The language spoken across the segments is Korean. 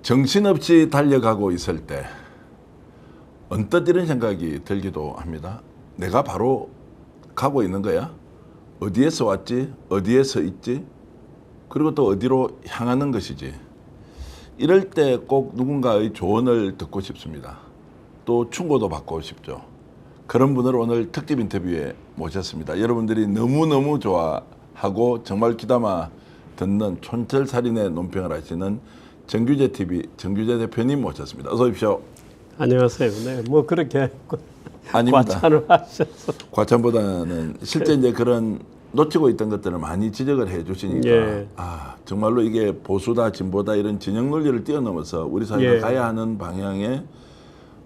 정신없이 달려가고 있을 때 언뜻 이런 생각이 들기도 합니다. 내가 바로 가고 있는 거야? 어디에서 왔지? 어디에서 있지? 그리고 또 어디로 향하는 것이지? 이럴 때 꼭 누군가의 조언을 듣고 싶습니다. 또 충고도 받고 싶죠. 그런 분을 오늘 특집 인터뷰에 모셨습니다. 여러분들이 너무너무 좋아하고 정말 귀담아 듣는 촌철살인의 논평을 하시는 정규재TV 정규재 대표님 모셨습니다. 어서 오십시오. 안녕하세요. 네, 뭐 그렇게 아닙니다. 과찬을 하셔서. 과찬보다는 실제 이제 그런 놓치고 있던 것들을 많이 지적을 해 주시니까 예. 정말로 이게 보수다 진보다 이런 진영 논리를 뛰어넘어서 우리 사회가 예. 가야 하는 방향에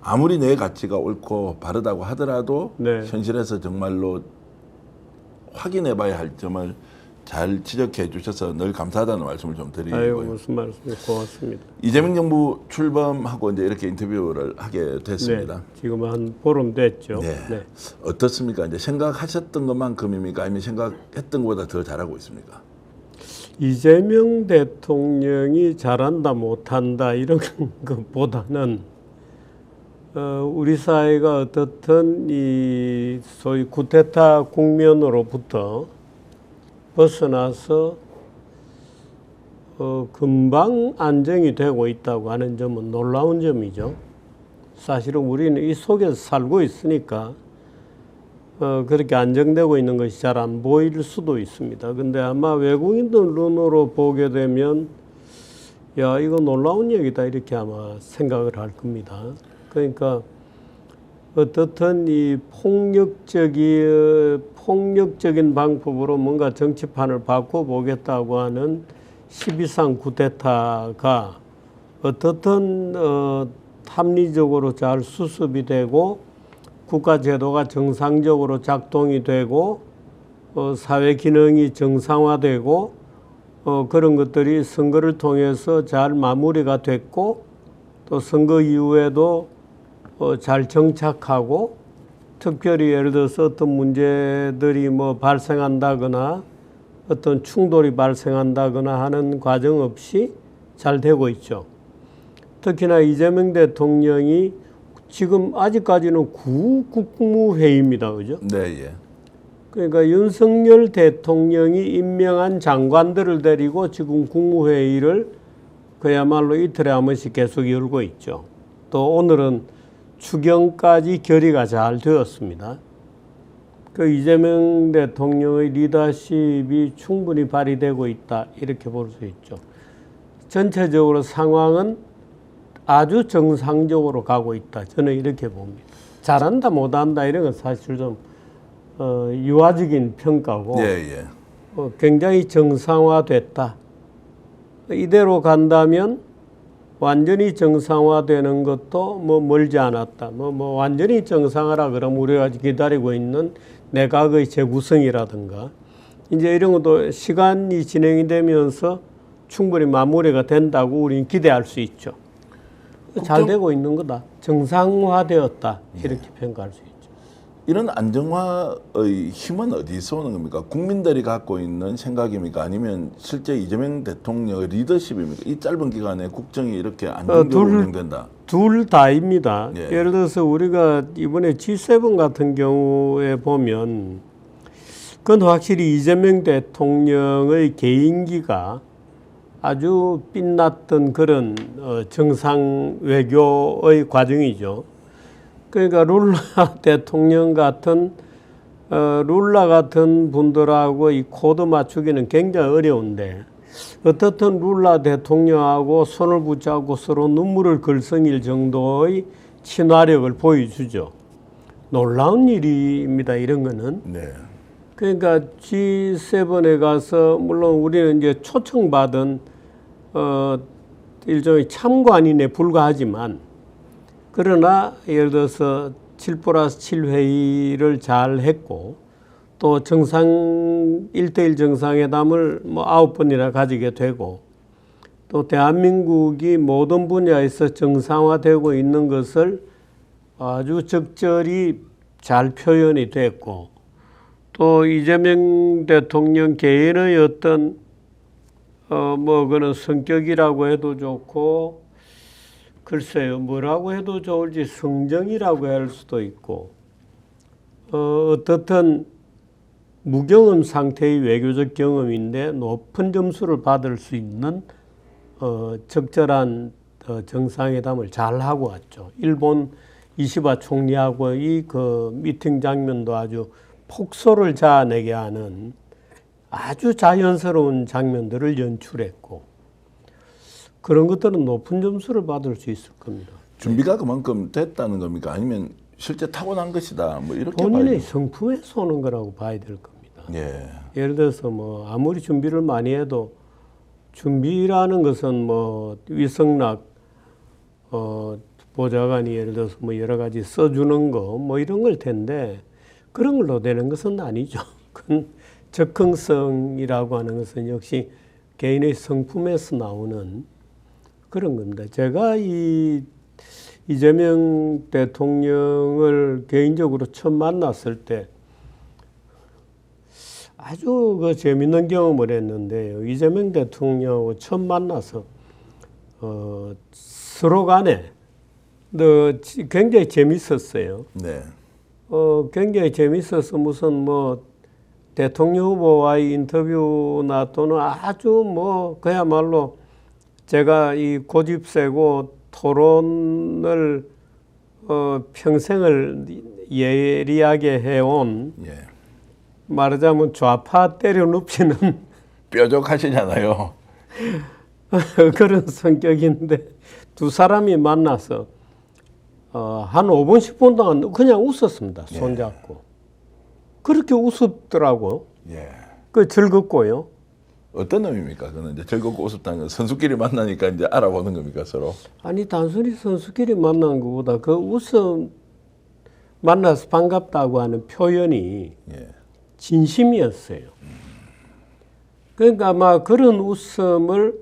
아무리 내 가치가 옳고 바르다고 하더라도 네. 현실에서 정말로 확인해 봐야 할 점을 잘 지적해 주셔서 늘 감사하다는 말씀을 좀 아유, 드리고요. 무슨 말씀이 고맙습니다. 이재명 정부 출범하고 이제 이렇게 인터뷰를 하게 됐습니다. 네, 지금 한 보름 됐죠. 네. 네. 어떻습니까? 이제 생각하셨던 것만큼입니까? 아니면 생각했던 것보다 더 잘하고 있습니까? 이재명 대통령이 잘한다 못한다 이런 것보다는 우리 사회가 어떻든 이 소위 쿠데타 국면으로부터 벗어나서 금방 안정이 되고 있다고 하는 점은 놀라운 점이죠. 사실은 우리는 이 속에서 살고 있으니까 그렇게 안정되고 있는 것이 잘 안 보일 수도 있습니다. 근데 아마 외국인들 눈으로 보게 되면 야, 이거 놀라운 얘기다 이렇게 아마 생각을 할 겁니다. 그러니까 어떻든 이 폭력적인 방법으로 뭔가 정치판을 바꿔보겠다고 하는 12.3 쿠데타가 어떻든 합리적으로 잘 수습이 되고 국가 제도가 정상적으로 작동이 되고 사회 기능이 정상화되고 그런 것들이 선거를 통해서 잘 마무리가 됐고 또 선거 이후에도 잘 정착하고 특별히 예를 들어서 어떤 문제들이 뭐 발생한다거나 어떤 충돌이 발생한다거나 하는 과정 없이 잘 되고 있죠. 특히나 이재명 대통령이 지금 아직까지는 구국무회의입니다. 그죠? 네, 예. 그러니까 윤석열 대통령이 임명한 장관들을 데리고 지금 국무회의를 그야말로 이틀에 한 번씩 계속 열고 있죠. 또 오늘은 추경까지 결의가 잘 되었습니다. 그 이재명 대통령의 리더십이 충분히 발휘되고 있다 이렇게 볼 수 있죠. 전체적으로 상황은 아주 정상적으로 가고 있다. 저는 이렇게 봅니다. 잘한다 못한다 이런 건 사실 좀 유화적인 평가고 예. 굉장히 정상화됐다. 이대로 간다면 완전히 정상화되는 것도 뭐 멀지 않았다. 뭐 완전히 정상화라 그러면 우리가 기다리고 있는 내각의 재구성이라든가 이제 이런 것도 시간이 진행이 되면서 충분히 마무리가 된다고 우리는 기대할 수 있죠. 잘 되고 있는 거다. 정상화되었다. 이렇게 평가할 수 있죠. 이런 안정화의 힘은 어디서 오는 겁니까? 국민들이 갖고 있는 생각입니까? 아니면 실제 이재명 대통령의 리더십입니까? 이 짧은 기간에 국정이 이렇게 안정적으로 운영된다. 둘 다입니다. 예. 예를 들어서 우리가 이번에 G7 같은 경우에 보면 그건 확실히 이재명 대통령의 개인기가 아주 빛났던 그런 정상 외교의 과정이죠. 그러니까 룰라 대통령 같은 룰라 같은 분들하고 이 코드 맞추기는 굉장히 어려운데 어떻든 룰라 대통령하고 손을 붙잡고 서로 눈물을 글썽일 정도의 친화력을 보여주죠. 놀라운 일입니다. 이런 거는. 네. 그러니까 G7에 가서 물론 우리는 이제 초청받은 일종의 참관인에 불과하지만 그러나 예를 들어서 7+7 회의를 잘 했고 또 1대1 정상회담을 뭐 9번이나 가지게 되고 또 대한민국이 모든 분야에서 정상화되고 있는 것을 아주 적절히 잘 표현이 됐고 또 이재명 대통령 개인의 어떤 뭐 그런 성격이라고 해도 좋고 글쎄요, 뭐라고 해도 좋을지 성정이라고 할 수도 있고, 어떻든 무경험 상태의 외교적 경험인데 높은 점수를 받을 수 있는 적절한 정상회담을 잘 하고 왔죠. 일본 이시바 총리하고의 그 미팅 장면도 아주 폭소를 자아내게 하는 아주 자연스러운 장면들을 연출했고, 그런 것들은 높은 점수를 받을 수 있을 겁니다. 준비가 그만큼 됐다는 겁니까? 아니면 실제 타고난 것이다. 뭐 이렇게 본인의 봐야죠. 성품에서 오는 거라고 봐야 될 겁니다. 예. 예를 들어서 뭐 아무리 준비를 많이 해도 준비라는 것은 뭐 위성락 보좌관이 예를 들어서 뭐 여러 가지 써주는 거 뭐 이런 걸 텐데 그런 걸로 되는 것은 아니죠. 그건 적응성이라고 하는 것은 역시 개인의 성품에서 나오는 그런 겁니다. 제가 이재명 대통령을 개인적으로 처음 만났을 때 아주 그 재밌는 경험을 했는데요. 이재명 대통령하고 처음 만나서 서로 간에 굉장히 재밌었어요. 네. 굉장히 재밌어서 무슨 뭐 대통령 후보와의 인터뷰나 또는 아주 뭐 그야말로 제가 이 고집세고 토론을 평생을 예리하게 해온 예. 말하자면 좌파 때려 눕히는 뾰족하시잖아요. 그런 성격인데 두 사람이 만나서 한 5분 10분 동안 그냥 웃었습니다. 손잡고. 그렇게 웃었더라고요. 예. 그 즐겁고요. 어떤 의미입니까? 그는 이제 즐겁고 웃었다는 건 선수끼리 만나니까 이제 알아보는 겁니까 서로? 아니 단순히 선수끼리 만난 것보다 그 웃음 만나서 반갑다고 하는 표현이 예. 진심이었어요. 그러니까 아마 그런 웃음을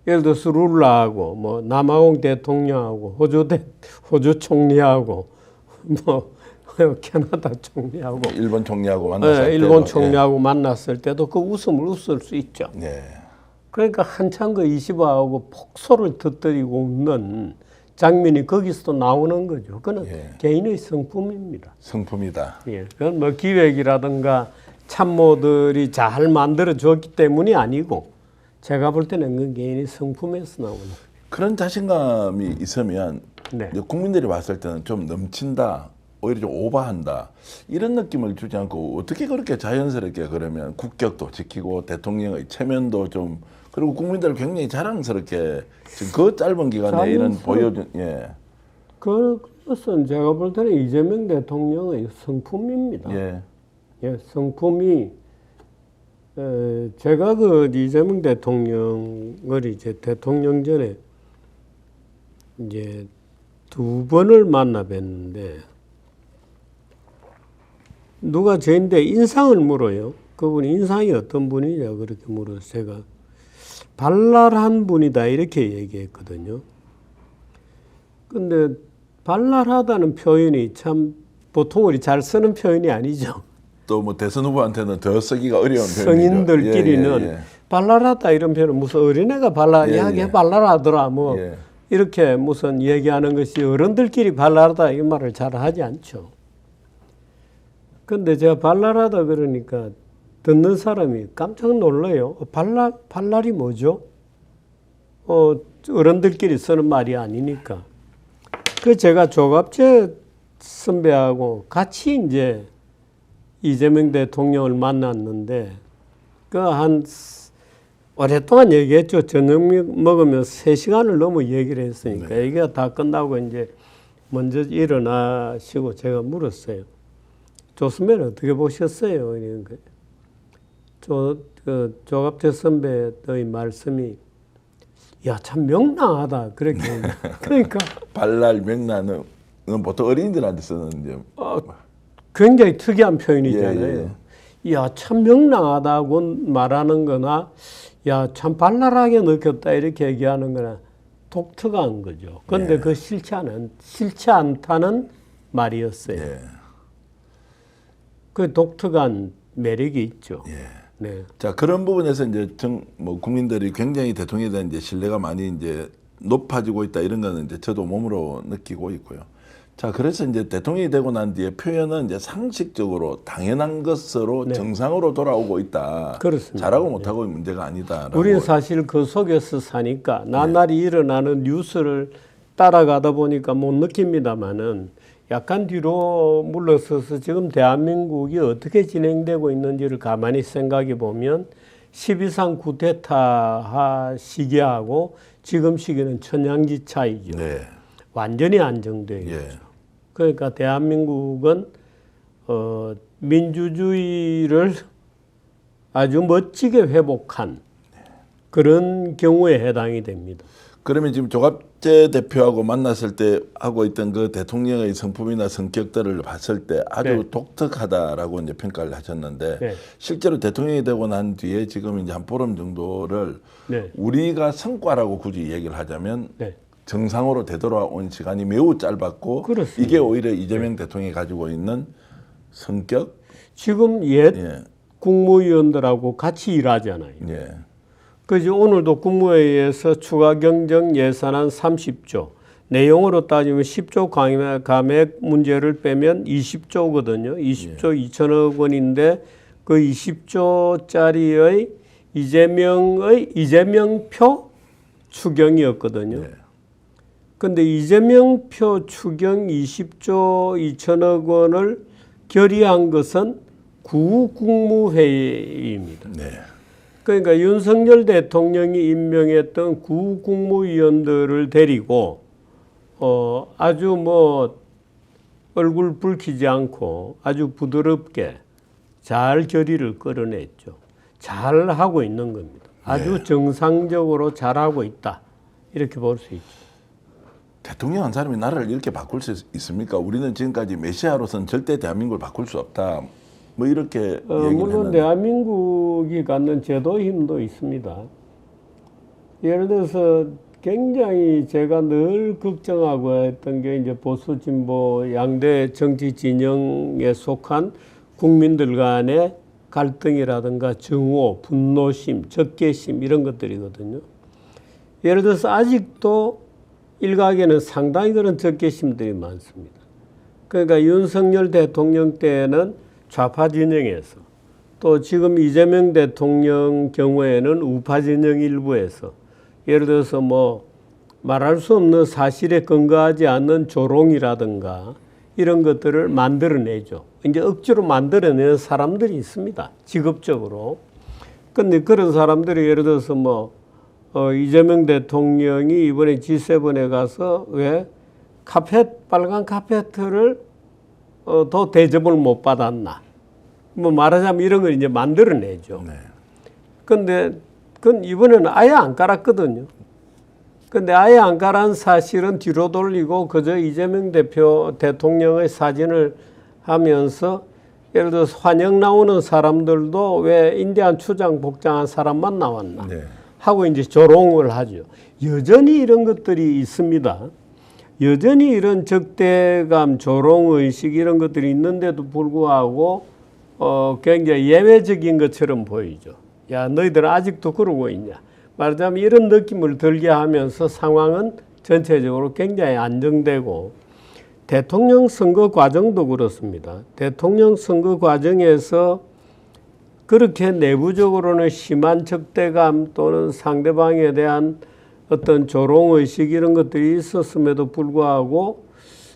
예를 들어서 룰라하고 뭐 남아공 대통령하고 호주 총리하고 뭐 캐나다 총리하고 일본 총리하고 만났을 때도 일본 총리하고 만났을 때도 그 웃음을 웃을 수 있죠. 예. 그러니까 한참 그 이시바하고 폭소를 터뜨리고 웃는 장면이 거기서도 나오는 거죠. 그는 개인의 성품입니다. 성품이다. 예, 그건 뭐 기획이라든가 참모들이 잘 만들어 줬기 때문이 아니고 제가 볼 때는 그 개인의 성품에서 나오는. 그런 자신감이 있으면 네. 이제 국민들이 봤을 때는 좀 넘친다, 오히려 좀 오버한다 이런 느낌을 주지 않고 어떻게 그렇게 자연스럽게 그러면 국격도 지키고 대통령의 체면도 좀 그리고 국민들을 굉장히 자랑스럽게 지금 그 짧은 기간에 이런 보여준 그것은 제가 볼 때는 이재명 대통령의 성품입니다. 예. 예, 성품이 제가 그 이재명 대통령을 이제 대통령 전에 이제 두 번을 만나 뵀는데 누가 저인데 인상을 물어요. 그분이 인상이 어떤 분이냐 그렇게 물어서 제가 발랄한 분이다 이렇게 얘기했거든요. 근데 발랄하다는 표현이 참 보통 우리 잘 쓰는 표현이 아니죠. 또 뭐 대선 후보한테는 더 쓰기가 어려운 표현이죠. 성인들끼리는 발랄하다 이런 표현은 무슨 어린애가 이야기 발랄하더라 뭐 이렇게 무슨 얘기하는 것이 어른들끼리 발랄하다 이 말을 잘 하지 않죠. 근데 제가 발랄하다 그러니까 듣는 사람이 깜짝 놀라요. 발랄이 뭐죠? 어른들끼리 쓰는 말이 아니니까. 그 제가 조갑재 선배하고 같이 이제 이재명 대통령을 만났는데 그 한 오랫동안 얘기했죠. 저녁 먹으면 3시간을 넘어 얘기를 했으니까 얘기가 다 끝나고 이제 먼저 일어나시고 제가 물었어요. 조 선배는 어떻게 보셨어요? 이런 거. 조갑재 선배의 말씀이 야, 참 명랑하다. 그렇게. 그러니까. 발랄 명랑은 보통 어린이들한테 쓰는 이제. 굉장히 특이한 표현이잖아요. 야, 참 명랑하다고 말하는 거나, 야, 참 발랄하게 느꼈다. 이렇게 얘기하는 거나 독특한 거죠. 그런데 그 싫지 않다는 말이었어요. 그 독특한 매력이 있죠. 자, 그런 부분에서 이제 국민들이 굉장히 대통령에 대한 이제 신뢰가 많이 이제 높아지고 있다 이런 거는 이제 저도 몸으로 느끼고 있고요. 자, 그래서 이제 대통령이 되고 난 뒤에 표현은 이제 상식적으로 당연한 것으로 정상으로 돌아오고 있다. 그렇습니다. 잘하고 못하고 문제가 아니다라고. 우리는 사실 그 속에서 사니까 나날이 일어나는 뉴스를 따라가다 보니까 못 느낍니다만은 약간 뒤로 물러서서 지금 대한민국이 어떻게 진행되고 있는지를 가만히 생각해 보면 12.3 쿠데타 시기하고 지금 시기는 천양지 차이죠. 네. 완전히 안정되어 있죠. 예. 그러니까 대한민국은 민주주의를 아주 멋지게 회복한 그런 경우에 해당이 됩니다. 그러면 지금 조갑재 대표하고 만났을 때 하고 있던 그 대통령의 성품이나 성격들을 봤을 때 아주 네. 독특하다라고 이제 평가를 하셨는데 네. 실제로 대통령이 되고 난 뒤에 지금 이제 한 보름 정도를 네. 우리가 성과라고 굳이 얘기를 하자면 네. 정상으로 되돌아온 시간이 매우 짧았고 그렇습니다. 이게 오히려 이재명 대통령이 가지고 있는 성격, 지금 옛 예, 국무위원들하고 같이 일하잖아요. 예, 그래서 오늘도 국무회의에서 추가 경정 예산안 30조, 내용으로 따지면 10조 감액 문제를 빼면 20조거든요. 20조 2천억 원인데 그 20조짜리의 이재명표 추경이었거든요. 예. 근데 이재명표 추경 20조 2천억 원을 결의한 것은 구국무회의입니다. 네. 그러니까 윤석열 대통령이 임명했던 구국무위원들을 데리고 아주 뭐 얼굴 붉히지 않고 아주 부드럽게 잘 결의를 끌어냈죠. 잘 하고 있는 겁니다. 아주 정상적으로 잘하고 있다. 이렇게 볼 수 있죠. 대통령 한 사람이 나라를 이렇게 바꿀 수 있습니까? 우리는 지금까지 메시아로서는 절대 대한민국을 바꿀 수 없다. 뭐 이렇게 얘기를 물론 했는데. 대한민국이 갖는 제도 힘도 있습니다. 예를 들어서 굉장히 제가 늘 걱정하고 했던 게 이제 보수 진보 양대 정치 진영에 속한 국민들 간의 갈등이라든가 정오, 분노심, 적개심 이런 것들이거든요. 예를 들어서 아직도 일각에는 상당히 그런 적개심들이 많습니다. 그러니까 윤석열 대통령 때는 좌파 진영에서 또 지금 이재명 대통령 경우에는 우파 진영 일부에서 예를 들어서 뭐 말할 수 없는 사실에 근거하지 않는 조롱이라든가 이런 것들을 만들어내죠. 이제 억지로 만들어내는 사람들이 있습니다. 직업적으로. 근데 그런 사람들이 예를 들어서 뭐 이재명 대통령이 이번에 G7에 가서 왜 빨간 카페트를 더 대접을 못 받았나. 뭐 말하자면 이런 걸 이제 만들어내죠. 네. 근데 그건 이번에는 아예 안 깔았거든요. 근데 아예 안 깔은 사실은 뒤로 돌리고 그저 이재명 대통령의 사진을 하면서 예를 들어서 환영 나오는 사람들도 왜 인디안 추장 복장한 사람만 나왔나. 네. 하고 이제 조롱을 하죠. 여전히 이런 것들이 있습니다. 여전히 이런 적대감, 조롱의식 이런 것들이 있는데도 불구하고 굉장히 예외적인 것처럼 보이죠. 야, 너희들 아직도 그러고 있냐. 말하자면 이런 느낌을 들게 하면서 상황은 전체적으로 굉장히 안정되고 대통령 선거 과정도 그렇습니다. 대통령 선거 과정에서 그렇게 내부적으로는 심한 적대감 또는 상대방에 대한 어떤 조롱의식 이런 것들이 있었음에도 불구하고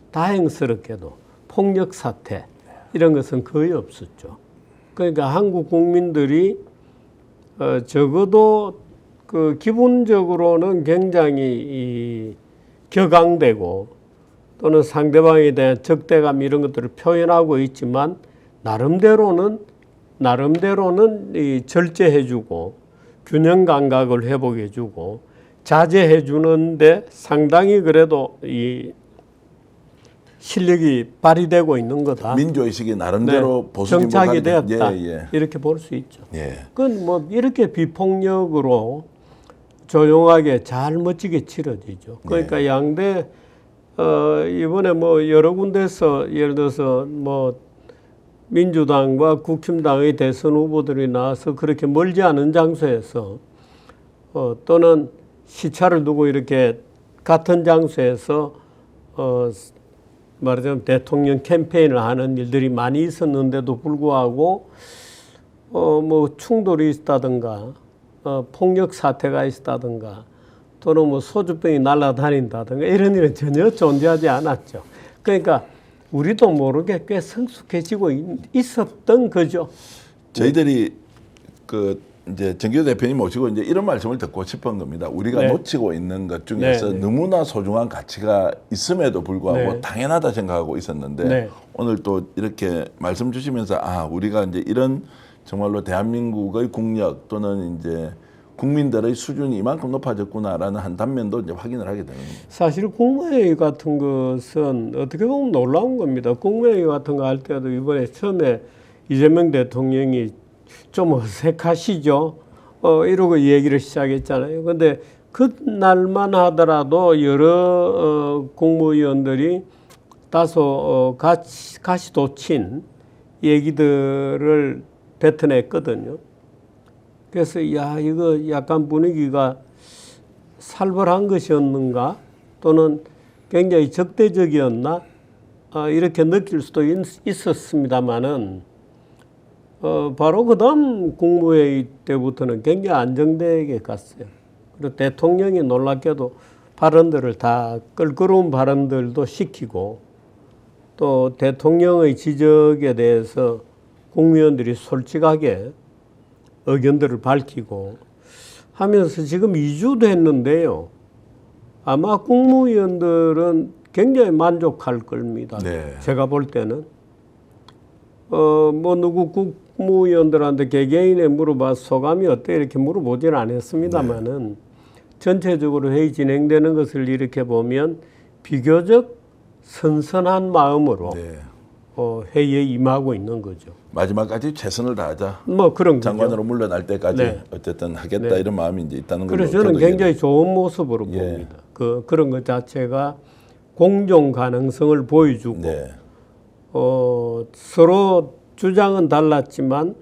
다행스럽게도 폭력 사태 이런 것은 거의 없었죠. 그러니까 한국 국민들이 적어도 그 기본적으로는 굉장히 격앙되고 또는 상대방에 대한 적대감 이런 것들을 표현하고 있지만 나름대로는 절제해주고 균형 감각을 회복해주고 자제해주는데 상당히 그래도 이 실력이 발휘되고 있는 거다. 민주의식이 나름대로 네, 보수 정착이 되었다. 예. 이렇게 볼 수 있죠. 예. 그건 뭐 이렇게 비폭력으로 조용하게 잘 멋지게 치러지죠. 그러니까 양대 이번에 뭐 여러 군데서 예를 들어서 뭐 민주당과 국힘당의 대선 후보들이 나와서 그렇게 멀지 않은 장소에서 또는 시차를 두고 이렇게 같은 장소에서 말하자면 대통령 캠페인을 하는 일들이 많이 있었는데도 불구하고 뭐 충돌이 있다든가 폭력 사태가 있다든가 또는 뭐 소주병이 날아다닌다든가 이런 일은 전혀 존재하지 않았죠. 그러니까 우리도 모르게 꽤 성숙해지고 있었던 거죠. 저희들이 그 이제 정규 대표님 모시고 이제 이런 말씀을 듣고 싶은 겁니다. 우리가 네. 놓치고 있는 것 중에서 네, 네. 너무나 소중한 가치가 있음에도 불구하고 네. 당연하다 생각하고 있었는데 네. 오늘 또 이렇게 말씀 주시면서 우리가 이제 이런 정말로 대한민국의 국력 또는 이제 국민들의 수준이 이만큼 높아졌구나라는 한 단면도 이제 확인을 하게 되는 겁니다. 사실 국무회의 같은 것은 어떻게 보면 놀라운 겁니다. 국무회의 같은 거 할 때도 이번에 처음에 이재명 대통령이 좀 어색하시죠. 이러고 얘기를 시작했잖아요. 근데 그날만 하더라도 여러 국무위원들이 다소 가시도친 얘기들을 뱉어냈거든요. 그래서 이거 약간 분위기가 살벌한 것이었는가 또는 굉장히 적대적이었나 이렇게 느낄 수도 있었습니다만은 바로 그 다음 국무회의 때부터는 굉장히 안정되게 갔어요. 그리고 대통령이 놀랍게도 발언들을 다 껄끄러운 발언들도 시키고 또 대통령의 지적에 대해서 국무위원들이 솔직하게 의견들을 밝히고 하면서 지금 2주 됐는데요. 아마 국무위원들은 굉장히 만족할 겁니다. 네. 제가 볼 때는. 뭐 누구 국무위원들한테 개개인에 물어봐 소감이 어때 이렇게 물어보지는 않았습니다만은 전체적으로 회의 진행되는 것을 이렇게 보면 비교적 선선한 마음으로 네. 회의에 임하고 있는 거죠. 마지막까지 최선을 다하자. 뭐 그런 장관으로 거죠. 물러날 때까지 네. 어쨌든 하겠다 네. 이런 마음이 이제 있다는 걸로. 그래서 저는 저도 굉장히 좋은 모습으로 예. 봅니다. 그런 것 자체가 공정 가능성을 보여주고 네. 서로 주장은 달랐지만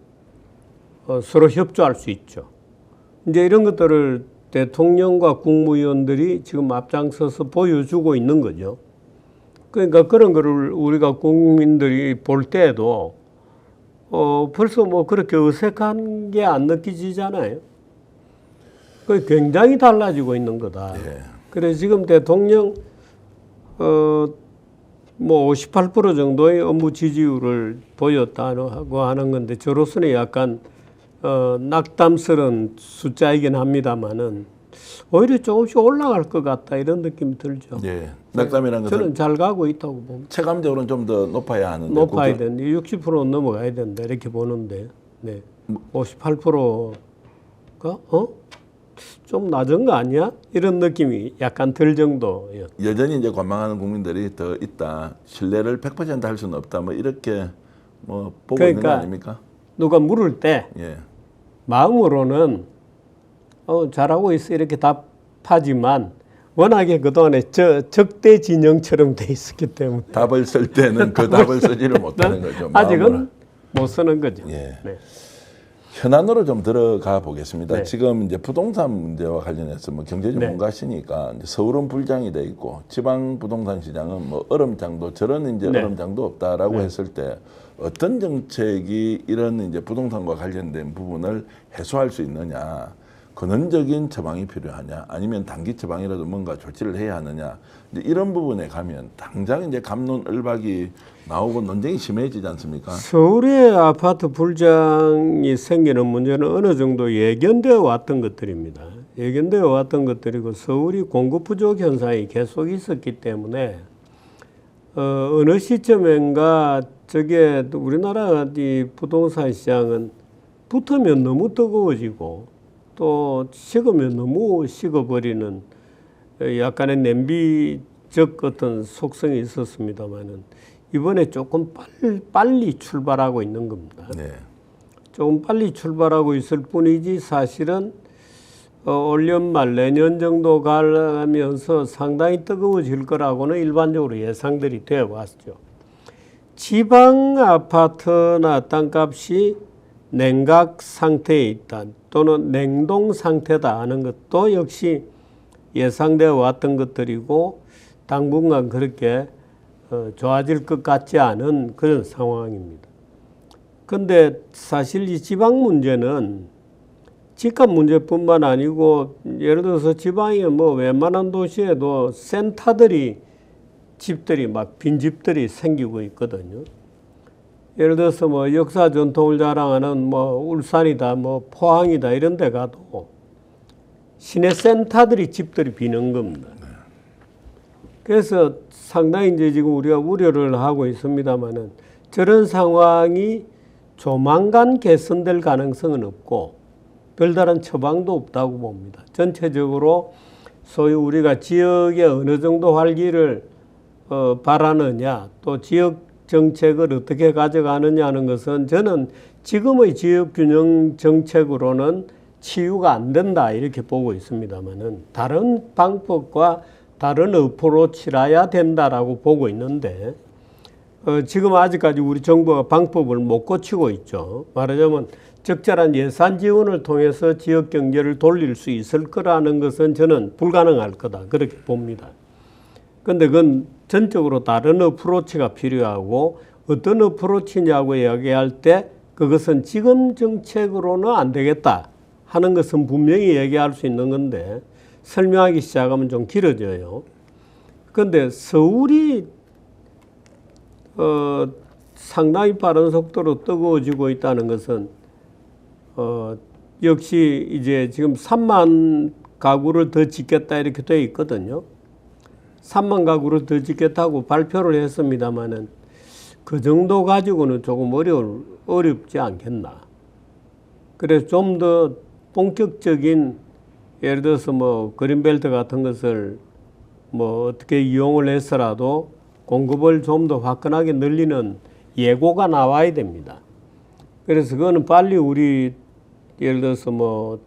서로 협조할 수 있죠. 이제 이런 것들을 대통령과 국무위원들이 지금 앞장서서 보여주고 있는 거죠. 그러니까 그런 거를 우리가 국민들이 볼 때에도 벌써 뭐 그렇게 어색한 게 안 느껴지잖아요. 그 굉장히 달라지고 있는 거다. 예. 그래서 지금 대통령 뭐 58% 정도의 업무 지지율을 보였다고 하는 건데 저로서는 약간 낙담스러운 숫자이긴 합니다만은 오히려 조금씩 올라갈 것 같다 이런 느낌이 들죠. 예. 낙담이라는 것은 저는 잘 가고 있다고 봅니다. 체감적으로는 좀 더 높아야 하는데. 높아야 되는데 60%는 넘어가야 된다 이렇게 보는데 네. 58%가 좀 낮은 거 아니야? 이런 느낌이 약간 들 정도예요. 여전히 이제 관망하는 국민들이 더 있다. 신뢰를 100%할 수는 없다. 뭐 이렇게 뭐 보고 있는 거 그러니까 아닙니까? 누가 물을 때 예. 마음으로는 잘하고 있어 이렇게 답하지만 워낙에 그동안에 적대 진영처럼 돼 있었기 때문에 답을 쓸 때는 그 답을 쓰지를 못하는 거죠. 마음으로. 아직은 못 쓰는 거죠. 예. 네. 현안으로 좀 들어가 보겠습니다. 네. 지금 이제 부동산 문제와 관련해서 뭐 경제 전문가시니까 이제 서울은 불장이 돼 있고 지방 부동산 시장은 뭐 얼음장도 저런 이제 네. 얼음장도 없다라고 했을 때 어떤 정책이 이런 이제 부동산과 관련된 부분을 해소할 수 있느냐, 근원적인 처방이 필요하냐, 아니면 단기 처방이라도 뭔가 조치를 해야 하느냐, 이제 이런 부분에 가면 당장 이제 갑론을박이 나오고 논쟁이 심해지지 않습니까? 서울의 아파트 불장이 생기는 문제는 어느 정도 예견되어 왔던 것들입니다. 예견되어 왔던 것들이고 서울이 공급 부족 현상이 계속 있었기 때문에 어느 시점인가 저게 우리나라 이 부동산 시장은 붙으면 너무 뜨거워지고 또 식으면 너무 식어버리는 약간의 냄비적 어떤 속성이 있었습니다만은 이번에 조금 빨리 출발하고 있는 겁니다. 네. 조금 빨리 출발하고 있을 뿐이지 사실은 올 연말 내년 정도 가면서 상당히 뜨거워질 거라고는 일반적으로 예상들이 되어 왔죠. 지방 아파트나 땅값이 냉각 상태에 있다 또는 냉동 상태다 하는 것도 역시 예상되어 왔던 것들이고 당분간 그렇게 좋아질 것 같지 않은 그런 상황입니다. 근데 사실 이 지방 문제는 집값 문제뿐만 아니고 예를 들어서 지방에 뭐 웬만한 도시에도 센터들이 집들이 막 빈집들이 생기고 있거든요. 예를 들어서 뭐 역사 전통을 자랑하는 뭐 울산이다 뭐 포항이다 이런 데 가도 시내 센터들이 집들이 비는 겁니다. 그래서 상당히 이제 지금 우리가 우려를 하고 있습니다만은 저런 상황이 조만간 개선될 가능성은 없고 별다른 처방도 없다고 봅니다. 전체적으로 소위 우리가 지역에 어느 정도 활기를 바라느냐 또 지역 정책을 어떻게 가져가느냐는 것은 저는 지금의 지역 균형 정책으로는 치유가 안 된다 이렇게 보고 있습니다만은 다른 방법과 다른 어프로치라야 된다라고 보고 있는데 지금 아직까지 우리 정부가 방법을 못 고치고 있죠. 말하자면 적절한 예산 지원을 통해서 지역 경제를 돌릴 수 있을 거라는 것은 저는 불가능할 거다 그렇게 봅니다. 그런데 그건 전적으로 다른 어프로치가 필요하고 어떤 어프로치냐고 이야기할 때 그것은 지금 정책으로는 안 되겠다 하는 것은 분명히 얘기할 수 있는 건데 설명하기 시작하면 좀 길어져요. 그런데 서울이 상당히 빠른 속도로 뜨거워지고 있다는 것은 역시 이제 지금 3만 가구를 더 짓겠다 이렇게 돼 있거든요. 3만 가구를 더 짓겠다고 발표를 했습니다마는 그 정도 가지고는 조금 어렵지 않겠나. 그래서 좀 더 본격적인 예를 들어서 뭐 그린벨트 같은 것을 뭐 어떻게 이용을 해서라도 공급을 좀 더 화끈하게 늘리는 예고가 나와야 됩니다. 그래서 그거는 빨리 우리 예를 들어서 뭐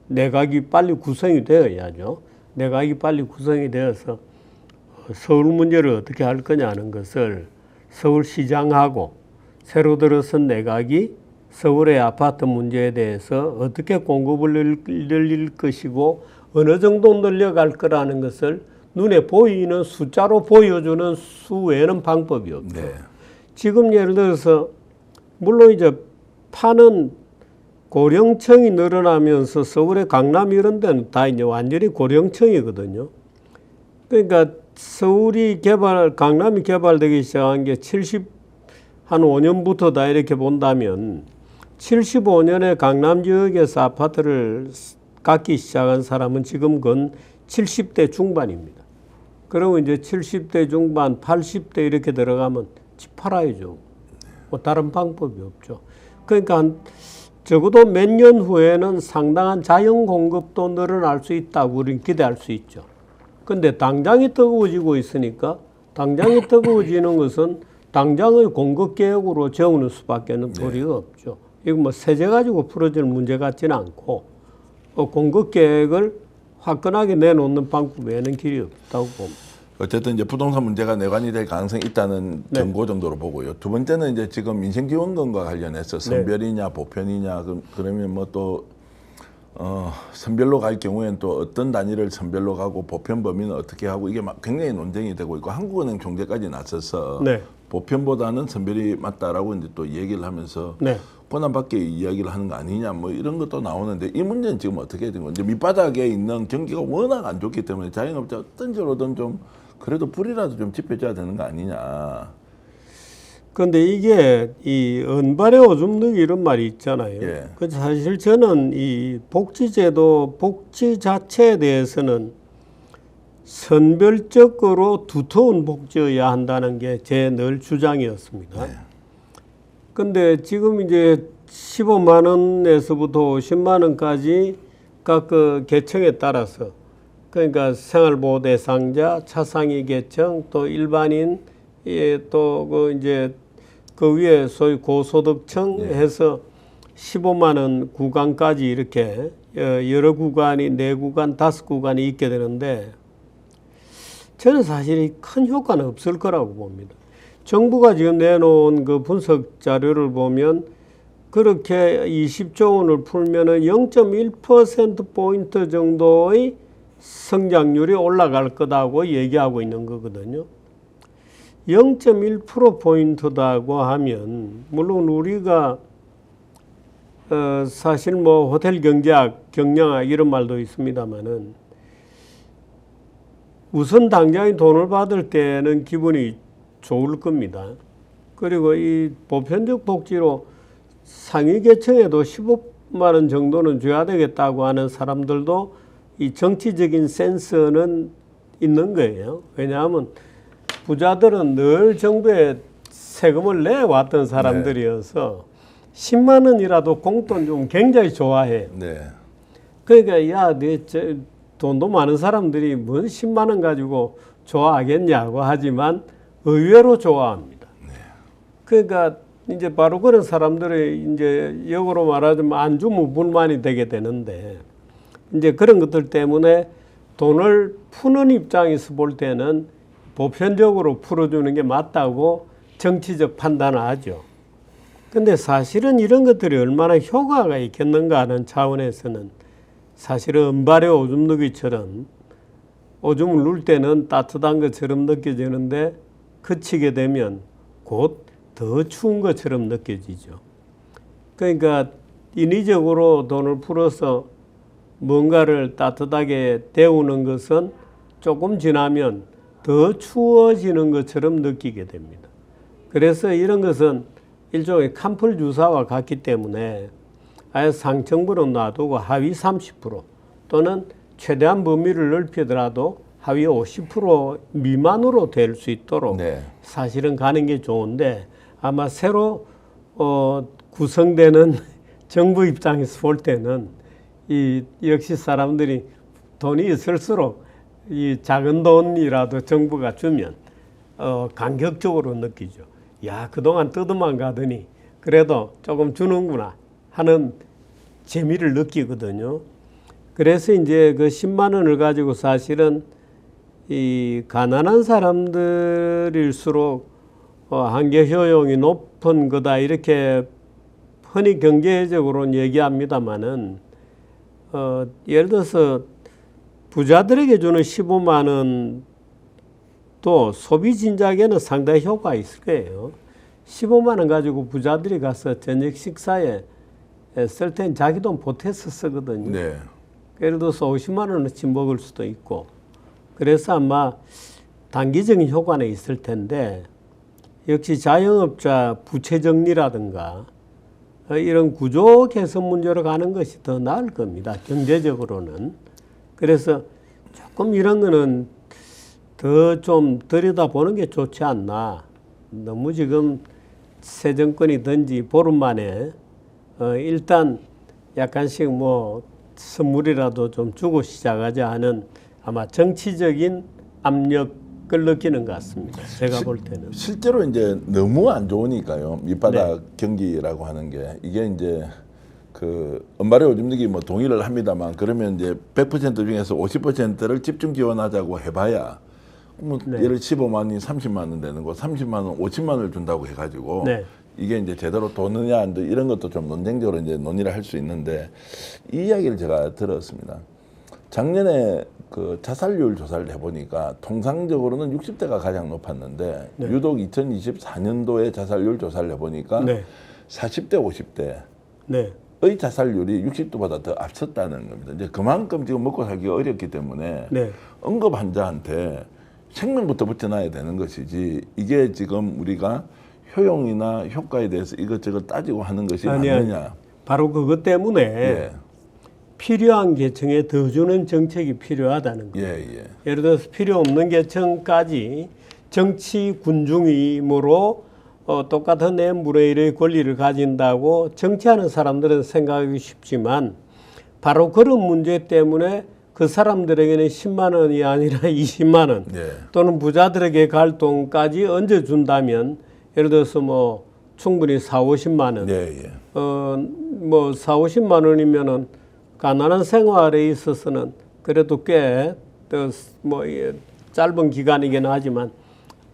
내각이 빨리 구성이 되어야죠. 내각이 빨리 구성이 되어서 서울 문제를 어떻게 할 거냐는 것을 서울시장하고 새로 들어선 내각이 서울의 아파트 문제에 대해서 어떻게 공급을 늘릴 것이고 어느 정도 늘려갈 거라는 것을 눈에 보이는 숫자로 보여주는 수 외에는 방법이 없죠. 네. 지금 예를 들어서 물론 이제 파는 고령층이 늘어나면서 서울의 강남 이런 데는 다 이제 완전히 고령층이거든요. 그러니까 서울이 강남이 개발되기 시작한 게 한 5년부터다 이렇게 본다면 75년에 강남 지역에서 아파트를 갖기 시작한 사람은 지금 건 70대 중반입니다. 그러면 이제 70대 중반, 80대 이렇게 들어가면 집 팔아야죠. 뭐 다른 방법이 없죠. 그러니까 적어도 몇 년 후에는 상당한 자연 공급도 늘어날 수 있다고 우리는 기대할 수 있죠. 그런데 당장이 뜨거워지고 있으니까 당장이 뜨거워지는 것은 당장의 공급 계획으로 재우는 수밖에 도리가 없죠. 이거 뭐 세제 가지고 풀어질 문제 같지는 않고 공급 계획을 화끈하게 내놓는 방법 외에는 길이 없다고 봅니다. 어쨌든 이제 부동산 문제가 내관이 될 가능성이 있다는 경고 정도로 보고요. 두 번째는 이제 지금 민생지원금과 관련해서 선별이냐 보편이냐 그러면 뭐 또 선별로 갈 경우에는 또 어떤 단위를 선별로 가고 보편 범위는 어떻게 하고 이게 막 굉장히 논쟁이 되고 있고 한국은행 총재까지 나서서 보편보다는 선별이 맞다라고 이제 또 얘기를 하면서 권한 밖의 이야기를 하는 거 아니냐 뭐 이런 것도 나오는데 이 문제는 지금 어떻게 된 건지 밑바닥에 있는 경기가 워낙 안 좋기 때문에 자영업자 어떤 저로든 좀 그래도 불이라도 좀 지펴줘야 되는 거 아니냐. 그런데 이게 이 은발의 오줌 누기 이런 말이 있잖아요. 그 사실 저는 이 복지제도 복지 자체에 대해서는 선별적으로 두터운 복지여야 한다는 게 제 늘 주장이었습니다. 근데 지금 이제 15만 원에서부터 50만 원까지 각 그 계층에 따라서 그러니까 생활보호 대상자, 차상위 계층, 또 일반인, 또 그 이제 그 위에 소위 고소득층 해서 15만 원 구간까지 이렇게 여러 구간이 4구간, 5구간이 있게 되는데 저는 사실 큰 효과는 없을 거라고 봅니다. 정부가 지금 내놓은 그 분석 자료를 보면 그렇게 20조 원을 풀면은 0.1%포인트 정도의 성장률이 올라갈 거다고 얘기하고 있는 거거든요. 0.1%포인트다고 하면 물론 우리가 사실 뭐 호텔 경제학, 경영학 이런 말도 있습니다만은 우선 당장에 돈을 받을 때는 기분이 좋을 겁니다. 그리고 이 보편적 복지로 상위 계층에도 15만 원 정도는 줘야 되겠다고 하는 사람들도 이 정치적인 센스는 있는 거예요. 왜냐하면 부자들은 늘 정부에 세금을 내왔던 사람들이어서 10만 원이라도 공돈 좀 굉장히 좋아해요. 네. 그러니까 야, 돈도 많은 사람들이 뭔 10만 원 가지고 좋아하겠냐고 하지만 의외로 좋아합니다. 네. 그러니까 이제 바로 그런 사람들이 이제 역으로 말하자면 안 주면 불만이 되게 되는데 이제 그런 것들 때문에 돈을 푸는 입장에서 볼 때는 보편적으로 풀어주는 게 맞다고 정치적 판단을 하죠. 근데 사실은 이런 것들이 얼마나 효과가 있겠는가 하는 차원에서는 사실은 은발에 오줌 누기처럼 오줌을 눌 때는 따뜻한 것처럼 느껴지는데 그치게 되면 곧 더 추운 것처럼 느껴지죠. 그러니까 인위적으로 돈을 풀어서 뭔가를 따뜻하게 데우는 것은 조금 지나면 더 추워지는 것처럼 느끼게 됩니다. 그래서 이런 것은 일종의 캄플 주사와 같기 때문에 아예 상층부로 놔두고 하위 30% 또는 최대한 범위를 넓히더라도 하위 50% 미만으로 될 수 있도록 네. 사실은 가는 게 좋은데 아마 새로 구성되는 정부 입장에서 볼 때는 이 역시 사람들이 돈이 있을수록 이 작은 돈이라도 정부가 주면 감격적으로 느끼죠. 야, 그동안 뜯어만 가더니 그래도 조금 주는구나 하는 재미를 느끼거든요. 그래서 이제 그 10만 원을 가지고 사실은 이 가난한 사람들일수록 한계 효용이 높은 거다 이렇게 흔히 경제적으로는 얘기합니다만은 예를 들어서 부자들에게 주는 15만 원도 소비 진작에는 상당히 효과가 있을 거예요. 15만 원 가지고 부자들이 가서 저녁 식사에 쓸 땐 자기 돈 보태서 쓰거든요. 네. 예를 들어서 50만 원어치 먹을 수도 있고 그래서 아마 단기적인 효과는 있을 텐데 역시 자영업자 부채 정리라든가 이런 구조 개선 문제로 가는 것이 더 나을 겁니다. 경제적으로는. 그래서 조금 이런 거는 더 좀 들여다보는 게 좋지 않나. 너무 지금 새 정권이 든지 보름 만에 일단 약간씩 뭐 선물이라도 좀 주고 시작하자 하는 아마 정치적인 압력을 느끼는 것 같습니다. 제가 볼 때는. 실제로 이제 너무 안 좋으니까요. 밑바닥 네. 경기라고 하는 게 이게 이제 그 은발에 오줌 누기 뭐 동의를 합니다만 그러면 이제 100% 중에서 50%를 집중 지원하자고 해봐야 뭐 네. 예를 15만 원이 30만 원 되는 거 30만 원 50만 원을 준다고 해가지고 네. 이게 이제 제대로 도느냐 안 돼 이런 것도 좀 논쟁적으로 이제 논의를 할 수 있는데 이 이야기를 제가 들었습니다. 작년에 그 자살률 조사를 해보니까 통상적으로는 60대가 가장 높았는데 네. 유독 2024년도에 자살률 조사를 해보니까 네. 40대, 50대의 네. 자살률이 60대보다 더 앞섰다는 겁니다. 이제 그만큼 지금 먹고 살기가 어렵기 때문에 네. 응급 환자한테 생명부터 붙여놔야 되는 것이지 이게 지금 우리가 효용이나 효과에 대해서 이것저것 따지고 하는 것이 맞느냐. 바로 그것 때문에 예. 필요한 계층에 더 주는 정책이 필요하다는 거예요. 예, 예. 예를 들어서 필요 없는 계층까지 정치 군중임으로 똑같은 n분의 1의 권리를 가진다고 정치하는 사람들은 생각하기 쉽지만 바로 그런 문제 때문에 그 사람들에게는 10만 원이 아니라 20만 원 예. 또는 부자들에게 갈 돈까지 얹어준다면 예를 들어서 뭐 충분히 4, 50만 원 예, 예. 뭐 4, 50만 원이면은 가난한 생활에 있어서는 그래도 꽤 뭐 짧은 기간이긴 하지만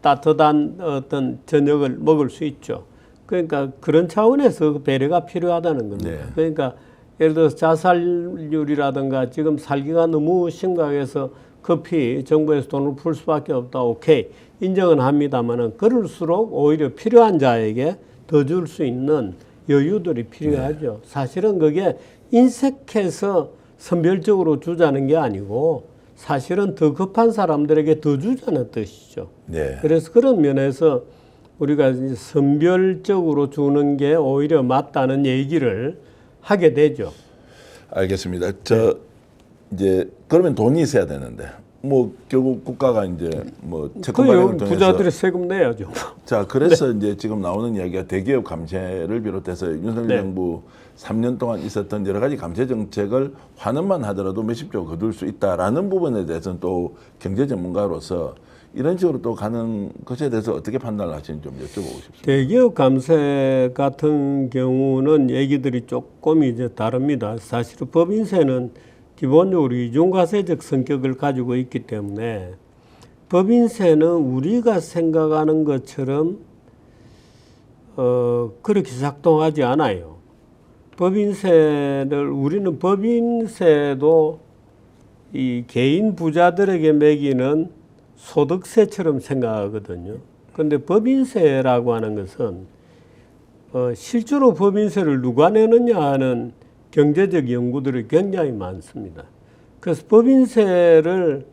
따뜻한 어떤 저녁을 먹을 수 있죠. 그러니까 그런 차원에서 배려가 필요하다는 겁니다. 네. 그러니까 예를 들어서 자살률이라든가 지금 살기가 너무 심각해서 급히 정부에서 돈을 풀 수밖에 없다. 오케이. 인정은 합니다만은 그럴수록 오히려 필요한 자에게 더 줄 수 있는 여유들이 필요하죠. 사실은 그게 인색해서 선별적으로 주자는 게 아니고 사실은 더 급한 사람들에게 더 주자는 뜻이죠. 네. 그래서 그런 면에서 우리가 이제 선별적으로 주는 게 오히려 맞다는 얘기를 하게 되죠. 알겠습니다. 이제 그러면 돈이 있어야 되는데 뭐 결국 국가가 이제 뭐 채권 발행을 통해서 부자들이 세금 내야죠. 자 그래서 이제 지금 나오는 이야기가 대기업 감세를 비롯해서 윤석열 정부 3년 동안 있었던 여러 가지 감세 정책을 환원만 하더라도 몇십조 거둘 수 있다라는 부분에 대해서는 또 경제 전문가로서 이런 식으로 또 가는 것에 대해서 어떻게 판단을 하시는지 좀 여쭤보고 싶습니다. 대기업 감세 같은 경우는 얘기들이 조금 이제 다릅니다. 사실은 법인세는 기본적으로 이중과세적 성격을 가지고 있기 때문에 법인세는 우리가 생각하는 것처럼 그렇게 작동하지 않아요. 우리는 법인세도 이 개인 부자들에게 매기는 소득세처럼 생각하거든요. 그런데 법인세라고 하는 것은 실제로 법인세를 누가 내느냐 하는 경제적 연구들이 굉장히 많습니다. 그래서 법인세를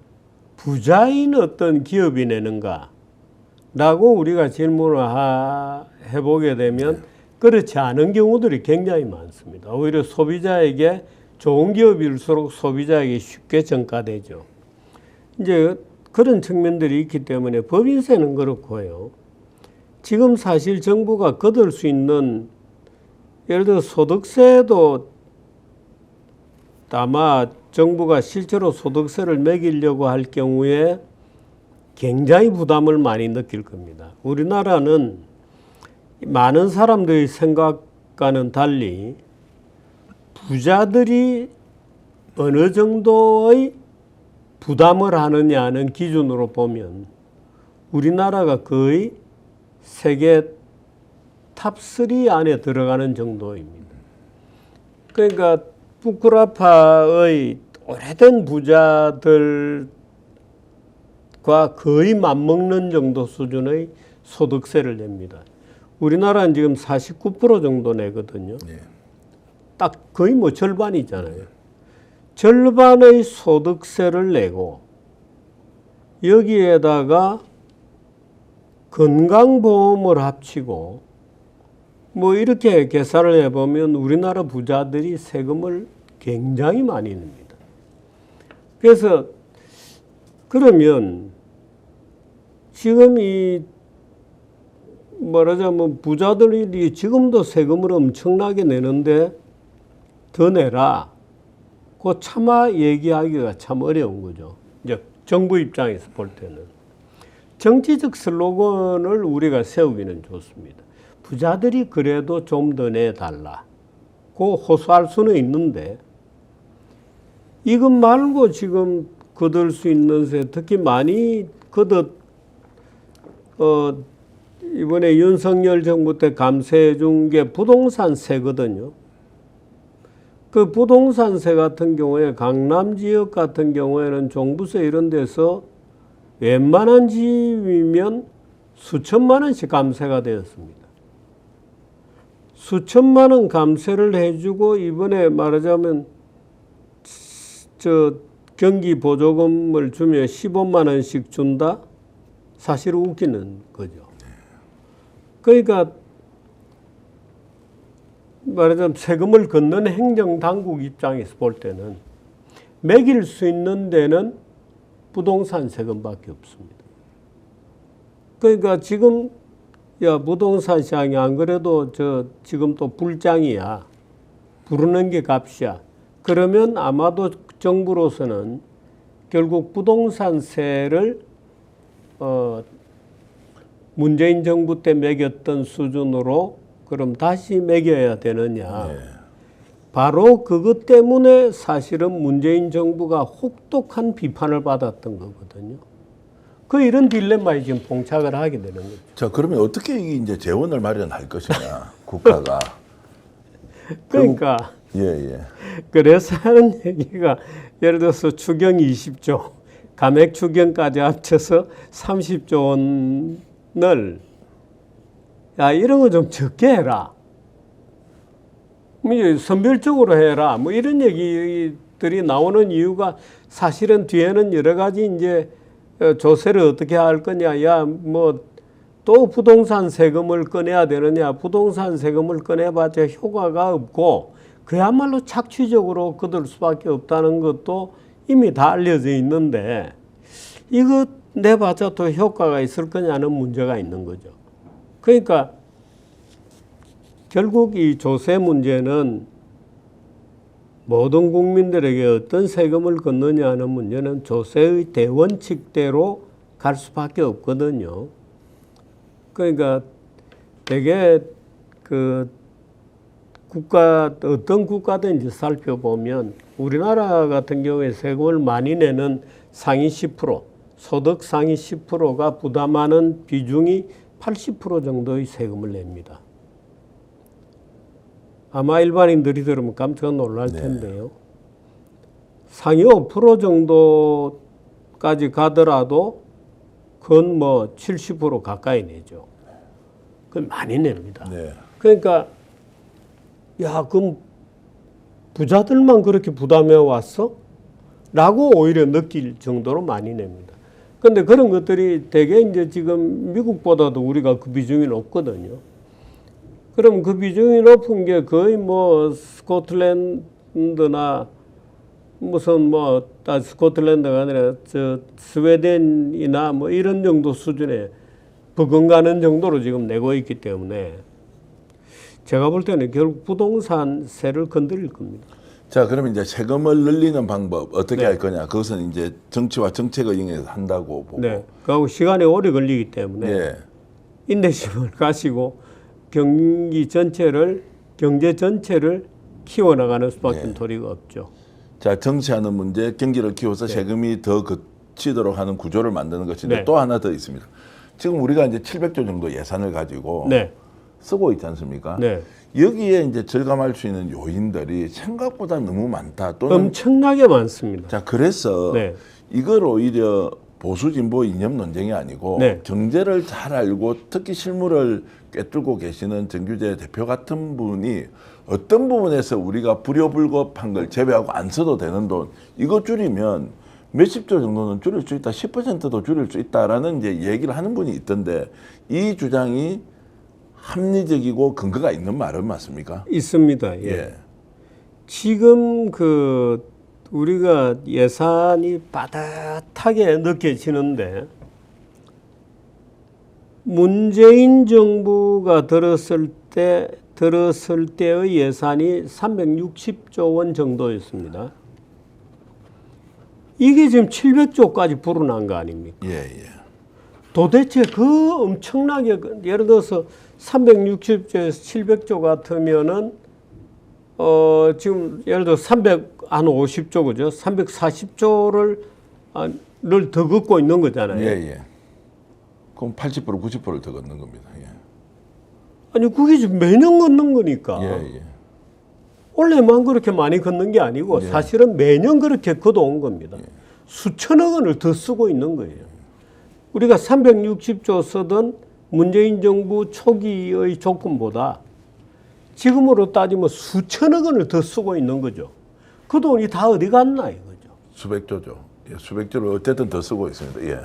부자인 어떤 기업이 내는가? 라고 우리가 질문을 해보게 되면 그렇지 않은 경우들이 굉장히 많습니다. 오히려 소비자에게 좋은 기업일수록 소비자에게 쉽게 전가되죠. 이제 그런 측면들이 있기 때문에 법인세는 그렇고요. 지금 사실 정부가 거둘 수 있는 예를 들어 소득세도 아마 정부가 실제로 소득세를 매기려고 할 경우에 굉장히 부담을 많이 느낄 겁니다. 우리나라는 많은 사람들의 생각과는 달리 부자들이 어느 정도의 부담을 하느냐는 기준으로 보면 우리나라가 거의 세계 탑3 안에 들어가는 정도입니다. 그러니까 부크라파의 오래된 부자들과 거의 맞먹는 정도 수준의 소득세를 냅니다. 우리나라는 지금 49% 정도 내거든요. 네. 딱 거의 뭐 절반이잖아요. 절반의 소득세를 내고 여기에다가 건강보험을 합치고 뭐 이렇게 계산을 해보면 우리나라 부자들이 세금을 굉장히 많이 냅니다. 그래서 그러면 지금 이 말하자면 부자들이 지금도 세금을 엄청나게 내는데 더 내라. 그 차마 얘기하기가 참 어려운 거죠. 이제 정부 입장에서 볼 때는. 정치적 슬로건을 우리가 세우기는 좋습니다. 부자들이 그래도 좀 더 내달라. 그 호소할 수는 있는데 이것 말고 지금 거둘 수 있는 세, 특히 많이 이번에 윤석열 정부 때 감세해 준 게 부동산세거든요. 그 부동산세 같은 경우에 강남 지역 같은 경우에는 종부세 이런 데서 웬만한 집이면 수천만 원씩 감세가 되었습니다. 수천만 원 감세를 해주고 이번에 말하자면 경기 보조금을 주면 15만 원씩 준다? 사실 웃기는 거죠. 그러니까 말하자면 세금을 걷는 행정당국 입장에서 볼 때는 매길 수 있는 데는 부동산 세금밖에 없습니다. 그러니까 지금 부동산 시장이 안 그래도 지금 또 불장이야. 부르는 게 값이야. 그러면 아마도 정부로서는 결국 부동산세를 문재인 정부 때 매겼던 수준으로 그럼 다시 매겨야 되느냐. 네. 바로 그것 때문에 사실은 문재인 정부가 혹독한 비판을 받았던 거거든요. 그 이런 딜레마에 지금 봉착을 하게 되는 거죠. 자 그러면 어떻게 이제 재원을 마련할 것이냐 국가가. 그러니까 예, 예. 그래서 하는 얘기가 예를 들어서 추경 20조, 감액 추경까지 합쳐서 30조 원을 야 이런 거 좀 적게 해라. 뭐 선별적으로 해라. 뭐 이런 얘기들이 나오는 이유가 사실은 뒤에는 여러 가지 이제 조세를 어떻게 할 거냐. 야, 뭐 또 부동산 세금을 꺼내야 되느냐. 부동산 세금을 꺼내봤자 효과가 없고 그야말로 착취적으로 거둘 수밖에 없다는 것도 이미 다 알려져 있는데 이거 내봤자 또 효과가 있을 거냐는 문제가 있는 거죠. 그러니까 결국 이 조세 문제는 모든 국민들에게 어떤 세금을 걷느냐 하는 문제는 조세의 대원칙대로 갈 수밖에 없거든요. 그러니까 되게 그 어떤 국가든지 살펴보면 우리나라 같은 경우에 세금을 많이 내는 상위 10%, 소득 상위 10%가 부담하는 비중이 80% 정도의 세금을 냅니다. 아마 일반인들이 들으면 깜짝 놀랄 텐데요. 상위 5% 정도까지 가더라도 그건 뭐 70% 가까이 내죠. 그건 많이 냅니다. 네. 그러니까 야, 그럼 부자들만 그렇게 부담해 왔어? 라고 오히려 느낄 정도로 많이 냅니다. 근데 그런 것들이 되게 이제 지금 미국보다도 우리가 그 비중이 높거든요. 그럼 그 비중이 높은 게 거의 뭐 스코틀랜드나 무슨 뭐 스코틀랜드가 아니라 저 스웨덴이나 뭐 이런 정도 수준에 버금가는 정도로 지금 내고 있기 때문에 제가 볼 때는 결국 부동산세를 건드릴 겁니다. 자, 그러면 이제 세금을 늘리는 방법 어떻게 네. 할 거냐? 그것은 이제 정치와 정책을 이용해서 한다고 보고. 네. 그하고 시간이 오래 걸리기 때문에 예. 인내심을 가지고 경제 전체를 키워나가는 수밖에 네. 도리가 없죠. 자, 정치하는 문제, 경기를 키워서 세금이 더 그치도록 하는 구조를 만드는 것인데 네. 또 하나 더 있습니다. 지금 우리가 이제 700조 정도 예산을 가지고 네. 쓰고 있지 않습니까? 네. 여기에 이제 절감할 수 있는 요인들이 생각보다 너무 많다. 또는 엄청나게 많습니다. 자, 그래서 네. 이걸 오히려 보수 진보 이념 논쟁이 아니고 네. 경제를 잘 알고 특히 실무를 꿰뚫고 계시는 정규재 대표 같은 분이 어떤 부분에서 우리가 불효불급한 걸 제외하고 안 써도 되는 돈 이거 줄이면 몇십 조 정도는 줄일 수 있다, 10%도 줄일 수 있다라는 이제 얘기를 하는 분이 있던데 이 주장이 합리적이고 근거가 있는 말은 맞습니까? 있습니다. 예. 예. 지금 그 우리가 예산이 빠듯하게 느껴지는데 문재인 정부가 들었을 때의 예산이 360조 원 정도였습니다. 이게 지금 700조까지 불어난 거 아닙니까? 예, 예. 도대체 그 엄청나게 예를 들어서 360조에서 700조 같으면은 지금 예를 들어 350조 그죠? 340조를 더 걷고 있는 거잖아요. 예, 예. 그럼 80% 90%를 더 걷는 겁니다. 예. 아니 그게 지금 매년 걷는 거니까. 예, 예. 원래만 그렇게 많이 걷는 게 아니고 예. 사실은 매년 그렇게 걷어온 겁니다. 수천억 원을 더 쓰고 있는 거예요. 우리가 360조 쓰던 문재인 정부 초기의 조건보다 지금으로 따지면 수천억 원을 더 쓰고 있는 거죠. 그 돈이 다 어디 갔나 이거죠. 수백조죠. 예, 수백조를 어쨌든 더 쓰고 있습니다. 예.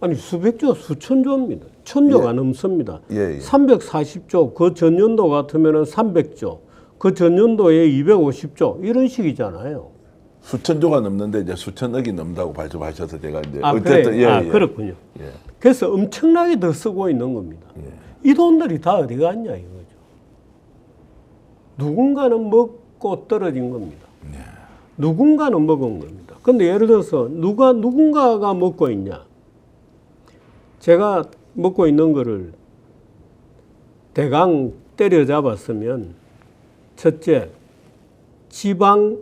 아니 수백조, 수천조입니다. 천조가 예. 넘습니다. 예, 예. 340조, 그 전년도 같으면 300조, 그 전년도에 250조 이런 식이잖아요. 수천조가 넘는데 이제 수천억이 넘다고 발표하셔서 제가 이제 그래요? 예, 예. 그렇군요. 예. 그래서 엄청나게 더 쓰고 있는 겁니다. 이 돈들이 다 어디 갔냐 이거죠. 누군가는 먹고 떨어진 겁니다. 누군가는 먹은 겁니다. 근데 예를 들어서 누군가가 먹고 있냐? 제가 먹고 있는 거를 대강 때려잡았으면 첫째, 지방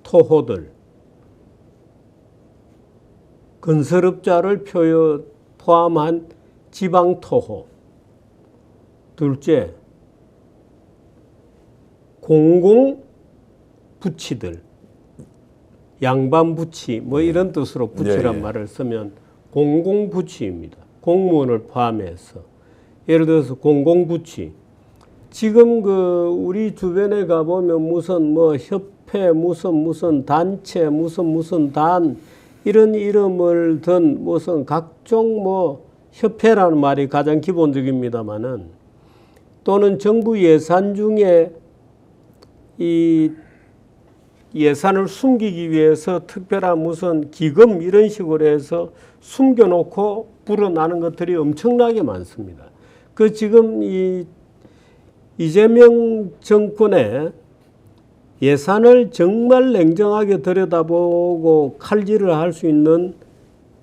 토호들, 건설업자를 포함한 지방 토호. 둘째, 공공 부치들, 양반 부치 뭐 이런 뜻으로 부치란 예, 예. 말을 쓰면 공공 부치입니다. 공무원을 포함해서 예를 들어서 공공 부치. 지금 그 우리 주변에 가보면 무슨 뭐 협회 무슨 단체 무슨 단 이런 이름을 든 무슨 각종 뭐 협회라는 말이 가장 기본적입니다만은 또는 정부 예산 중에 이 예산을 숨기기 위해서 특별한 무슨 기금 이런 식으로 해서 숨겨놓고 불어나는 것들이 엄청나게 많습니다. 그 지금 이 이재명 정권의 예산을 정말 냉정하게 들여다보고 칼질을 할 수 있는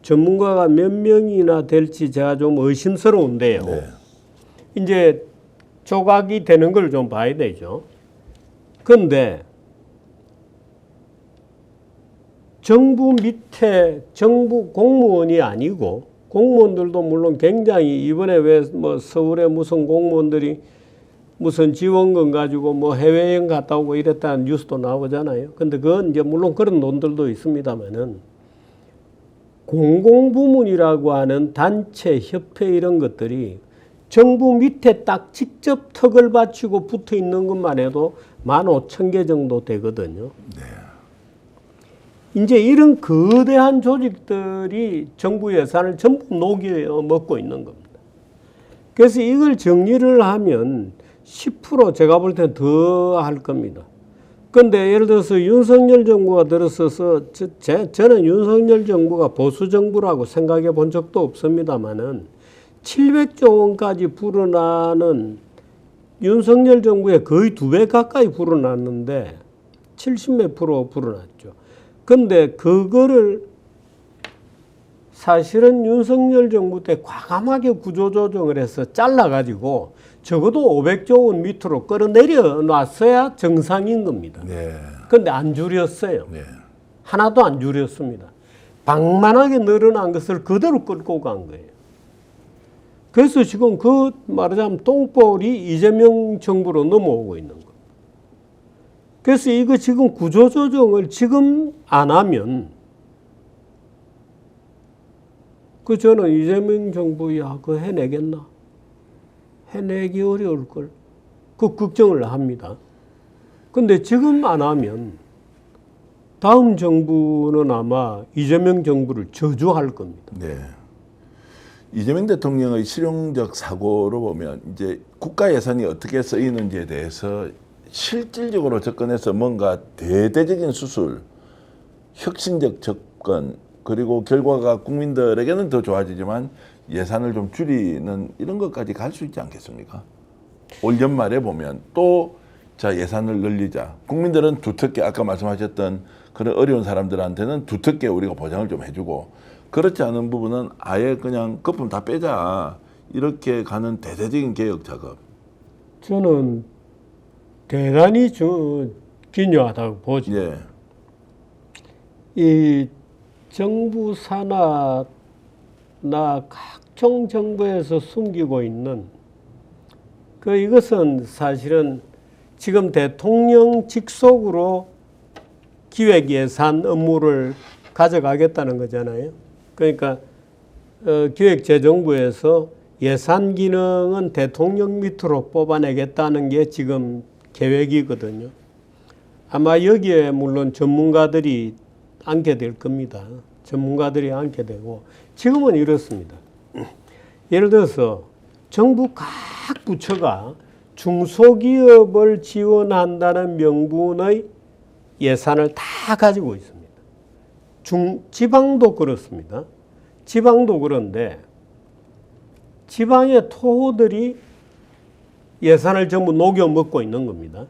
전문가가 몇 명이나 될지 제가 좀 의심스러운데요. 네. 이제 조각이 되는 걸 좀 봐야 되죠. 그런데 정부 밑에 정부 공무원이 아니고 공무원들도 물론 굉장히 이번에 왜 뭐 서울에 무슨 공무원들이 무슨 지원금 가지고 뭐 해외여행 갔다 오고 이랬다는 뉴스도 나오잖아요. 근데 그건 이제 물론 그런 논들도 있습니다만은 공공부문이라고 하는 단체, 협회 이런 것들이 정부 밑에 딱 직접 턱을 받치고 붙어 있는 것만 해도 15,000개 정도 되거든요. 네. 이제 이런 거대한 조직들이 정부 예산을 전부 녹여 먹고 있는 겁니다. 그래서 이걸 정리를 하면 10% 제가 볼 때는 더 할 겁니다. 그런데 예를 들어서 윤석열 정부가 들어서서 저는 윤석열 정부가 보수 정부라고 생각해 본 적도 없습니다만은 700조 원까지 불어나는 윤석열 정부의 거의 2배 가까이 불어났는데 70몇 프로 불어났죠. 근데 그거를 사실은 윤석열 정부 때 과감하게 구조조정을 해서 잘라가지고 적어도 500조 원 밑으로 끌어내려 놨어야 정상인 겁니다. 네. 근데 안 줄였어요. 네. 하나도 안 줄였습니다. 방만하게 늘어난 것을 그대로 끌고 간 거예요. 그래서 지금 그 말하자면 똥볼이 이재명 정부로 넘어오고 있는 거예요. 그래서 이거 지금 구조조정을 지금 안 하면 그 저는 이재명 정부 야 그거 해내겠나? 해내기 어려울 걸. 그 걱정을 합니다. 근데 지금 안 하면 다음 정부는 아마 이재명 정부를 저주할 겁니다. 네. 이재명 대통령의 실용적 사고로 보면 이제 국가 예산이 어떻게 쓰이는지에 대해서 실질적으로 접근해서 뭔가 대대적인 수술, 혁신적 접근, 그리고 결과가 국민들에게는 더 좋아지지만 예산을 좀 줄이는 이런 것까지 갈 수 있지 않겠습니까? 올 연말에 보면 또 자 예산을 늘리자. 국민들은 두텁게 아까 말씀하셨던 그런 어려운 사람들한테는 두텁게 우리가 보장을 좀 해주고 그렇지 않은 부분은 아예 그냥 거품 다 빼자. 이렇게 가는 대대적인 개혁 작업. 저는 대단히 기묘하다고 보죠. 예. 이 정부 산하나 각종 정부에서 숨기고 있는 이것은 사실은 지금 대통령 직속으로 기획 예산 업무를 가져가겠다는 거잖아요. 그러니까 기획재정부에서 예산 기능은 대통령 밑으로 뽑아내겠다는 게 지금 계획이거든요. 아마 여기에 물론 전문가들이 앉게 될 겁니다. 전문가들이 앉게 되고 지금은 이렇습니다. 예를 들어서 정부 각 부처가 중소기업을 지원한다는 명분의 예산을 다 가지고 있습니다. 지방도 그렇습니다. 지방도 그런데 지방의 토호들이 예산을 전부 녹여 먹고 있는 겁니다.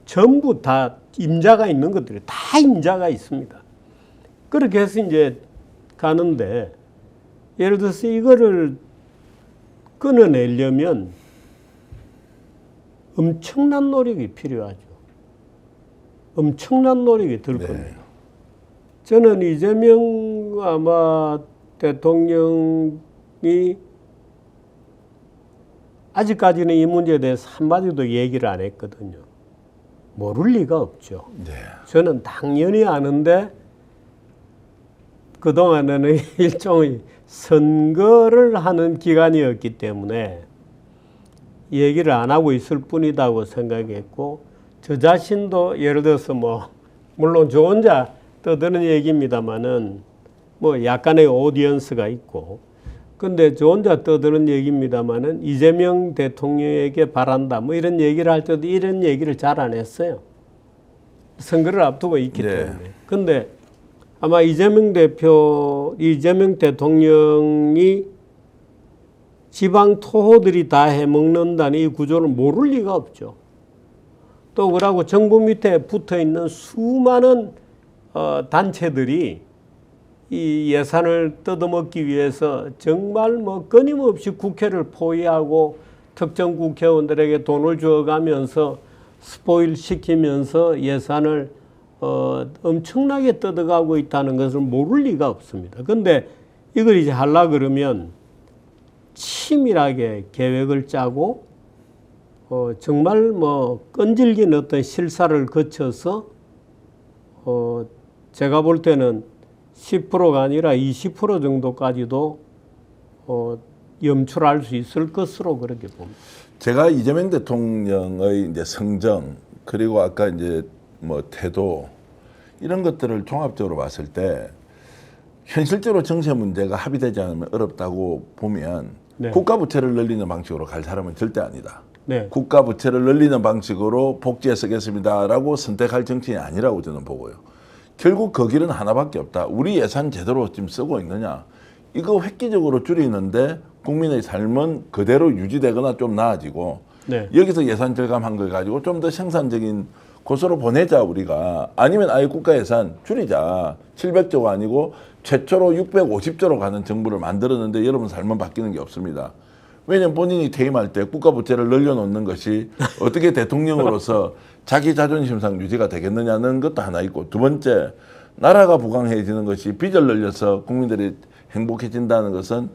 전부 다 임자가 있는 것들이 다 임자가 있습니다. 그렇게 해서 이제 가는데 예를 들어서 이거를 끊어내려면 엄청난 노력이 필요하죠. 엄청난 노력이 들 겁니다. 저는 이재명 아마 대통령이 아직까지는 이 문제에 대해서 한마디도 얘기를 안 했거든요. 모를 리가 없죠. 네. 저는 당연히 아는데 그동안에는 일종의 선거를 하는 기간이었기 때문에 얘기를 안 하고 있을 뿐이다고 생각했고, 저 자신도 예를 들어서 물론 저 혼자 떠드는 얘기입니다만은 약간의 오디언스가 있고, 근데 저 혼자 떠드는 얘기입니다만은 이재명 대통령에게 바란다 이런 얘기를 할 때도 이런 얘기를 잘 안 했어요. 선거를 앞두고 있기 네. 때문에. 근데 아마 이재명 대통령이 지방 토호들이 다 해먹는다는 이 구조를 모를 리가 없죠. 또 그러고 정부 밑에 붙어 있는 수많은 단체들이 이 예산을 뜯어먹기 위해서 정말 끊임없이 국회를 포위하고 특정 국회의원들에게 돈을 주어가면서 스포일 시키면서 예산을 엄청나게 뜯어가고 있다는 것을 모를 리가 없습니다. 그런데 이걸 이제 하려 그러면 치밀하게 계획을 짜고 정말 끈질긴 어떤 실사를 거쳐서 제가 볼 때는 10%가 아니라 20% 정도까지도 염출할 수 있을 것으로 그렇게 봅니다. 제가 이재명 대통령의 이제 성정 그리고 아까 이제 태도 이런 것들을 종합적으로 봤을 때 현실적으로 정세 문제가 합의되지 않으면 어렵다고 보면 네. 국가 부채를 늘리는 방식으로 갈 사람은 절대 아니다. 네. 국가 부채를 늘리는 방식으로 복지에 쓰겠습니다라고 선택할 정치인이 아니라고 저는 보고요. 결국 그 길은 하나밖에 없다. 우리 예산 제대로 지금 쓰고 있느냐. 이거 획기적으로 줄이는데 국민의 삶은 그대로 유지되거나 좀 나아지고 네. 여기서 예산 절감한 걸 가지고 좀 더 생산적인 곳으로 보내자 우리가. 아니면 아예 국가 예산 줄이자. 700조가 아니고 최초로 650조로 가는 정부를 만들었는데 여러분 삶은 바뀌는 게 없습니다. 왜냐하면 본인이 퇴임할 때 국가 부채를 늘려놓는 것이 어떻게 대통령으로서 자기 자존심상 유지가 되겠느냐는 것도 하나 있고, 두 번째 나라가 부강해지는 것이 빚을 늘려서 국민들이 행복해진다는 것은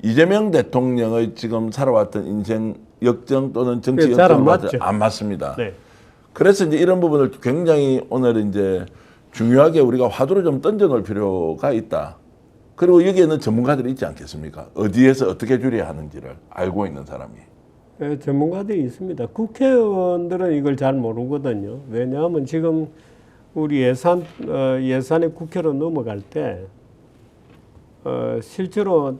이재명 대통령의 지금 살아왔던 인생 역정 또는 정치 역정을 봐도 안 맞습니다. 네. 그래서 이제 이런 부분을 굉장히 오늘 이제 중요하게 우리가 화두를 좀 던져놓을 필요가 있다. 그리고 여기에는 전문가들이 있지 않겠습니까? 어디에서 어떻게 줄여야 하는지를 알고 있는 사람이. 네, 전문가들이 있습니다. 국회의원들은 이걸 잘 모르거든요. 왜냐하면 지금 우리 예산의 국회로 넘어갈 때 실제로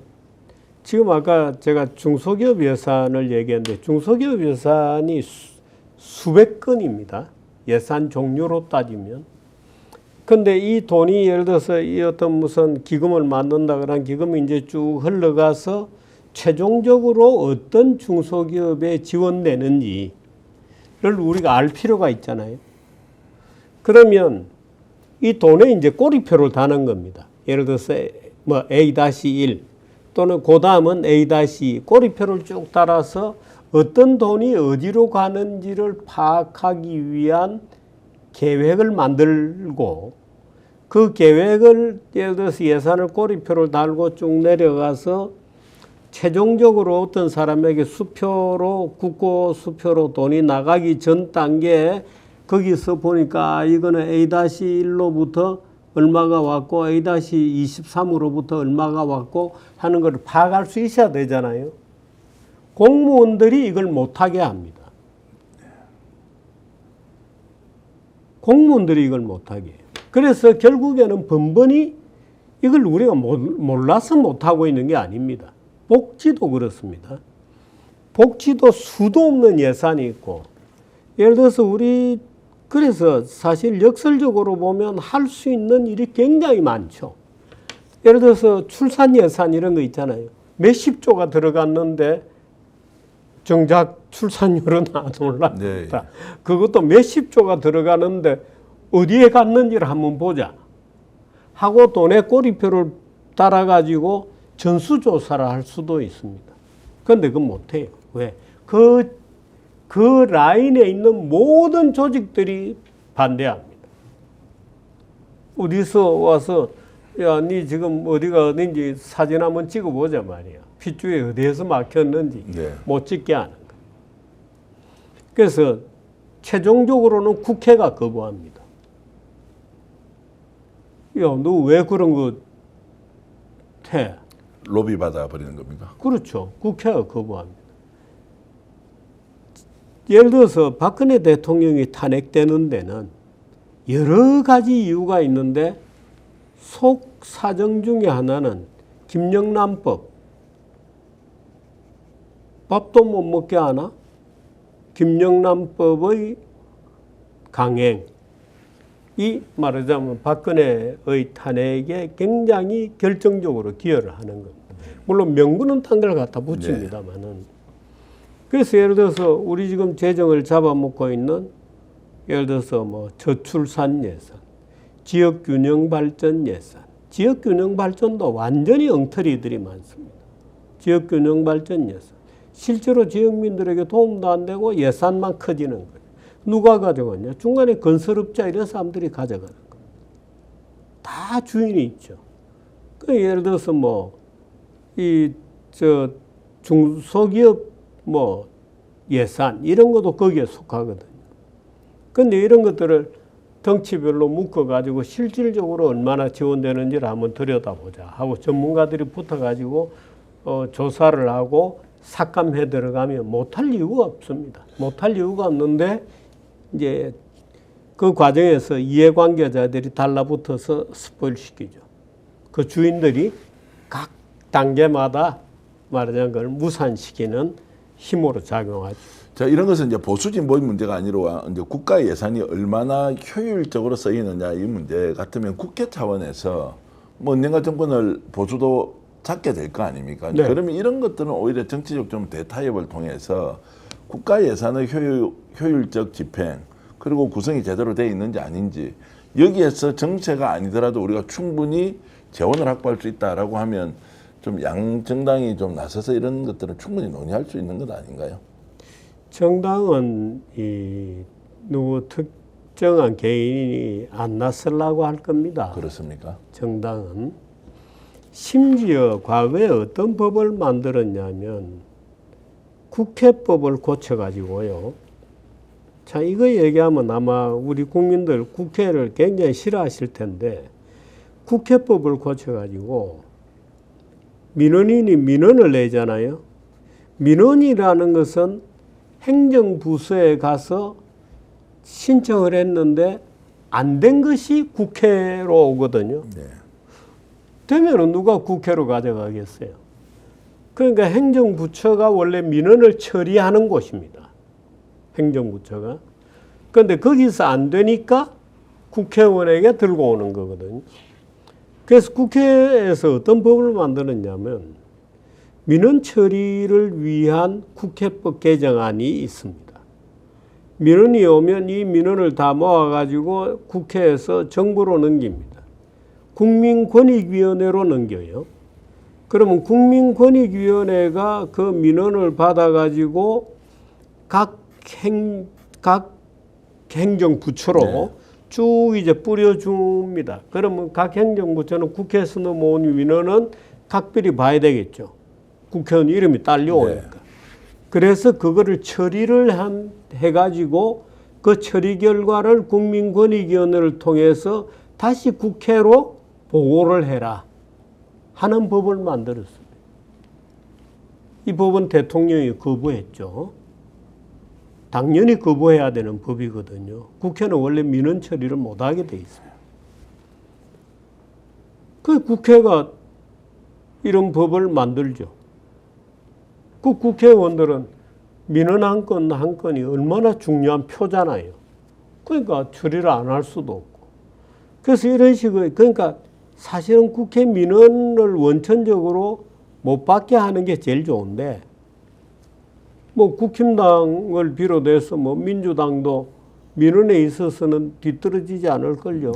지금 아까 제가 중소기업 예산을 얘기했는데 중소기업 예산이 수백 건입니다. 예산 종류로 따지면. 근데 이 돈이 예를 들어서 이 어떤 무슨 기금을 만든다 그런 기금이 이제 쭉 흘러가서 최종적으로 어떤 중소기업에 지원되는지를 우리가 알 필요가 있잖아요. 그러면 이 돈에 이제 꼬리표를 다는 겁니다. 예를 들어서 A-1 또는 그 다음은 A-2 꼬리표를 쭉 따라서 어떤 돈이 어디로 가는지를 파악하기 위한 계획을 만들고 그 계획을 예를 들어서 예산을 꼬리표를 달고 쭉 내려가서 최종적으로 어떤 사람에게 수표로 국고 수표로 돈이 나가기 전 단계에 거기서 보니까 이거는 A-1로부터 얼마가 왔고 A-23으로부터 얼마가 왔고 하는 걸 파악할 수 있어야 되잖아요. 공무원들이 이걸 못하게 합니다. 공무원들이 이걸 못하게 해요. 그래서 결국에는 번번이 이걸 우리가 몰라서 못하고 있는 게 아닙니다. 복지도 그렇습니다. 복지도 수도 없는 예산이 있고, 예를 들어서 그래서 사실 역설적으로 보면 할 수 있는 일이 굉장히 많죠. 예를 들어서 출산 예산 이런 거 있잖아요. 몇십 조가 들어갔는데 정작 출산율은 안 올랐다. 네. 그것도 몇십 조가 들어가는데 어디에 갔는지를 한번 보자 하고 돈의 꼬리표를 따라가지고 전수조사를 할 수도 있습니다. 그런데 그건 못해요. 왜? 그 라인에 있는 모든 조직들이 반대합니다. 어디서 와서 야, 니 지금 어디가 어딘지 사진 한번 찍어보자 말이야. 핏줄이 어디에서 막혔는지 네. 못 찍게 하는 거예요. 그래서 최종적으로는 국회가 거부합니다. 야, 너 왜 그런 거 해? 로비 받아 버리는 겁니까? 그렇죠. 국회가 거부합니다. 예를 들어서 박근혜 대통령이 탄핵되는 데는 여러 가지 이유가 있는데 속 사정 중에 하나는 김영란법. 밥도 못 먹게 하나? 김영란법의 강행. 이 말하자면 박근혜의 탄핵에 굉장히 결정적으로 기여를 하는 겁니다. 물론 명분은 딴 걸 갖다 붙입니다만은. 그래서 예를 들어서 우리 지금 재정을 잡아먹고 있는 예를 들어서 뭐 저출산 예산, 지역균형 발전 예산, 지역균형 발전도 완전히 엉터리들이 많습니다. 지역균형 발전 예산. 실제로 지역민들에게 도움도 안 되고 예산만 커지는 거예요. 누가 가져갔냐? 중간에 건설업자 이런 사람들이 가져가는 거예요. 다 주인이 있죠. 그 예를 들어서 뭐 중소기업 뭐 예산 이런 것도 거기에 속하거든요. 근데 이런 것들을 덩치별로 묶어가지고 실질적으로 얼마나 지원되는지를 한번 들여다보자 하고 전문가들이 붙어가지고 조사를 하고 삭감해 들어가면 못할 이유가 없습니다. 못할 이유가 없는데 이제 그 과정에서 이해관계자들이 달라붙어서 스포일 시키죠. 그 주인들이 각 단계마다 말하자면 그걸 무산시키는 힘으로 작용하죠. 자, 이런 것은 이제 보수 진보의 문제가 아니라 이제 국가 예산이 얼마나 효율적으로 쓰이느냐 이 문제 같으면 국회 차원에서 뭐 언젠가 정권을 보수도 잡게 될 거 아닙니까? 네. 그러면 이런 것들은 오히려 정치적 좀 대타협을 통해서 국가 예산의 효율적 집행 그리고 구성이 제대로 되어 있는지 아닌지 여기에서 정체가 아니더라도 우리가 충분히 재원을 확보할 수 있다라고 하면 좀 양 정당이 좀 나서서 이런 것들은 충분히 논의할 수 있는 것 아닌가요? 정당은 누구 특정한 개인이 안 나서려고 할 겁니다. 그렇습니까? 정당은 심지어 과거에 어떤 법을 만들었냐면 국회법을 고쳐가지고요. 자, 이거 얘기하면 아마 우리 국민들 국회를 굉장히 싫어하실 텐데 국회법을 고쳐가지고 민원인이 민원을 내잖아요. 민원이라는 것은 행정부서에 가서 신청을 했는데 안 된 것이 국회로 오거든요. 네. 되면은 누가 국회로 가져가겠어요? 그러니까 행정부처가 원래 민원을 처리하는 곳입니다. 행정부처가. 그런데 거기서 안 되니까 국회의원에게 들고 오는 거거든요. 그래서 국회에서 어떤 법을 만들었냐면 민원 처리를 위한 국회법 개정안이 있습니다. 민원이 오면 이 민원을 다 모아가지고 국회에서 정부로 넘깁니다. 국민권익위원회로 넘겨요. 그러면 국민권익위원회가 그 민원을 받아가지고 각 행정부처로 네. 쭉 이제 뿌려줍니다. 그러면 각 행정부처는 국회에서 넘어온 민원은 각별히 봐야 되겠죠. 국회의원 이름이 딸려오니까. 네. 그래서 그거를 처리를 해가지고 그 처리 결과를 국민권익위원회를 통해서 다시 국회로 보고를 해라 하는 법을 만들었습니다. 이 법은 대통령이 거부했죠. 당연히 거부해야 되는 법이거든요. 국회는 원래 민원 처리를 못하게 돼 있어요. 그 국회가 이런 법을 만들죠. 그 국회의원들은 민원 한 건 한 건이 얼마나 중요한 표잖아요. 그러니까 처리를 안 할 수도 없고. 그래서 이런 식의, 그러니까 사실은 국회 민원을 원천적으로 못 받게 하는 게 제일 좋은데, 뭐 국힘당을 비롯해서 뭐 민주당도 민원에 있어서는 뒤떨어지지 않을걸요.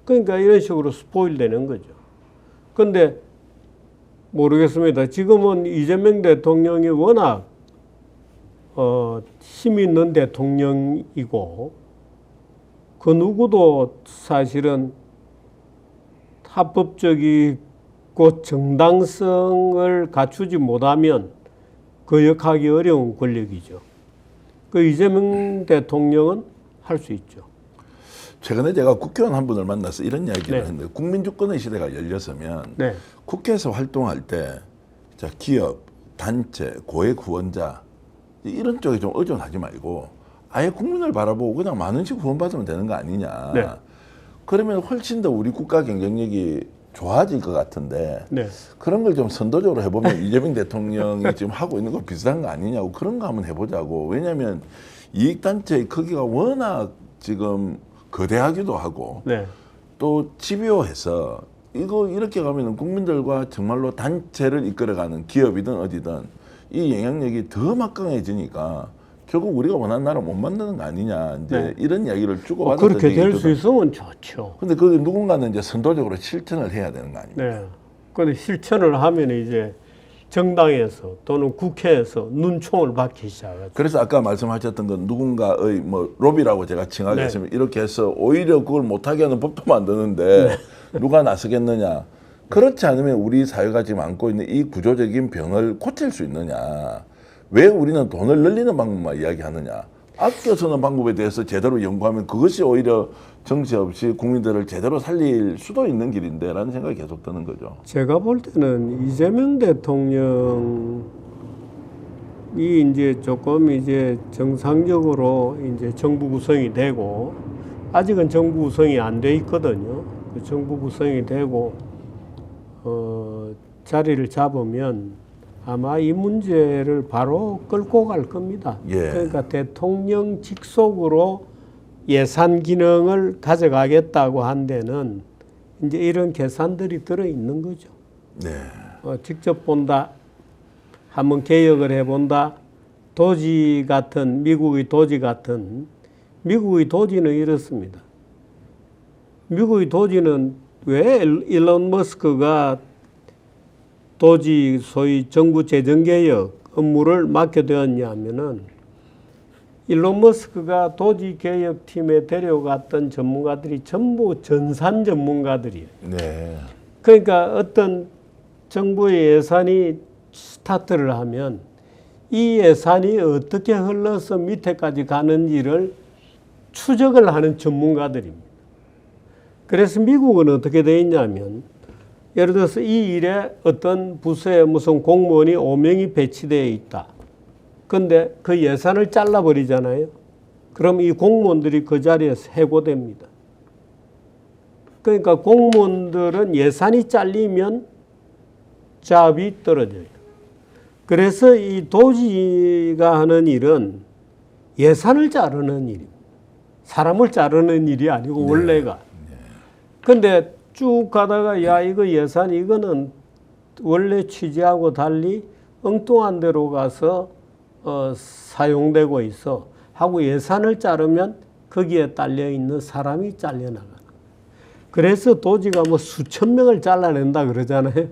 그러니까 이런 식으로 스포일 되는 거죠. 그런데 모르겠습니다. 지금은 이재명 대통령이 워낙 힘 있는 대통령이고 그 누구도 사실은 합법적이고 정당성을 갖추지 못하면 거역하기 어려운 권력이죠. 그 이재명 대통령은 할 수 있죠. 최근에 제가 국회의원 한 분을 만나서 이런 이야기를 네. 했는데 국민주권의 시대가 열렸으면 네. 국회에서 활동할 때 자, 기업, 단체, 고액 후원자 이런 쪽에 좀 의존하지 말고 아예 국민을 바라보고 그냥 만 원씩 후원 받으면 되는 거 아니냐. 네. 그러면 훨씬 더 우리 국가 경쟁력이 좋아질 것 같은데 네. 그런 걸 좀 선도적으로 해보면 이재명 대통령이 지금 하고 있는 거 비슷한 거 아니냐고 그런 거 한번 해보자고. 왜냐하면 이익단체의 크기가 워낙 지금 거대하기도 하고 네. 또 집요해서 이거 이렇게 가면은 국민들과 정말로 단체를 이끌어가는 기업이든 어디든 이 영향력이 더 막강해지니까 결국 우리가 원하는 나라 못 만드는 거 아니냐 이제 네. 이런 이야기를 주고받았던 그렇게 적이 될 수 있거든. 있으면 좋죠. 근데 그 누군가는 이제 선도적으로 실천을 해야 되는 거 아닙니까? 네. 근데 실천을 하면 이제 정당에서 또는 국회에서 눈총을 받기 시작하죠. 그래서 아까 말씀하셨던 건 누군가의 뭐 로비라고 제가 칭하겠습니다. 이렇게 해서 오히려 그걸 못하게 하는 법도 만드는데 누가 나서겠느냐. 그렇지 않으면 우리 사회가 지금 안고 있는 이 구조적인 병을 고칠 수 있느냐. 왜 우리는 돈을 늘리는 방법만 이야기하느냐. 아껴 쓰는 방법에 대해서 제대로 연구하면 그것이 오히려 정치 없이 국민들을 제대로 살릴 수도 있는 길인데 라는 생각이 계속 드는 거죠. 제가 볼 때는 이재명 대통령이 이제 조금 이제 정상적으로 이제 정부 구성이 되고 아직은 정부 구성이 안 돼 있거든요. 그 정부 구성이 되고 자리를 잡으면 아마 이 문제를 바로 끌고 갈 겁니다. 예. 그러니까 대통령 직속으로 예산 기능을 가져가겠다고 한 데는 이제 이런 계산들이 들어 있는 거죠. 네. 직접 본다, 한번 개혁을 해본다. 도지 같은 미국의 도지 같은 미국의 도지는 이렇습니다. 미국의 도지는 왜 일론 머스크가 도지 소위 정부 재정개혁 업무를 맡게 되었냐면은 일론 머스크가 도지 개혁팀에 데려갔던 전문가들이 전부 전산 전문가들이에요. 네. 그러니까 어떤 정부의 예산이 스타트를 하면 이 예산이 어떻게 흘러서 밑에까지 가는지를 추적을 하는 전문가들입니다. 그래서 미국은 어떻게 돼 있냐면 예를 들어서 이 일에 어떤 부서에 무슨 공무원이 5명이 배치되어 있다. 근데 그 예산을 잘라버리잖아요. 그럼 이 공무원들이 그 자리에서 해고됩니다. 그러니까 공무원들은 예산이 잘리면 잡이 떨어져요. 그래서 이 도지가 하는 일은 예산을 자르는 일입니다. 사람을 자르는 일이 아니고 원래가. 근데 쭉 가다가 야 이거 예산 이거는 원래 취지하고 달리 엉뚱한 데로 가서 사용되고 있어 하고 예산을 자르면 거기에 딸려 있는 사람이 잘려나가는. 그래서 도지가 뭐 수천 명을 잘라낸다 그러잖아요.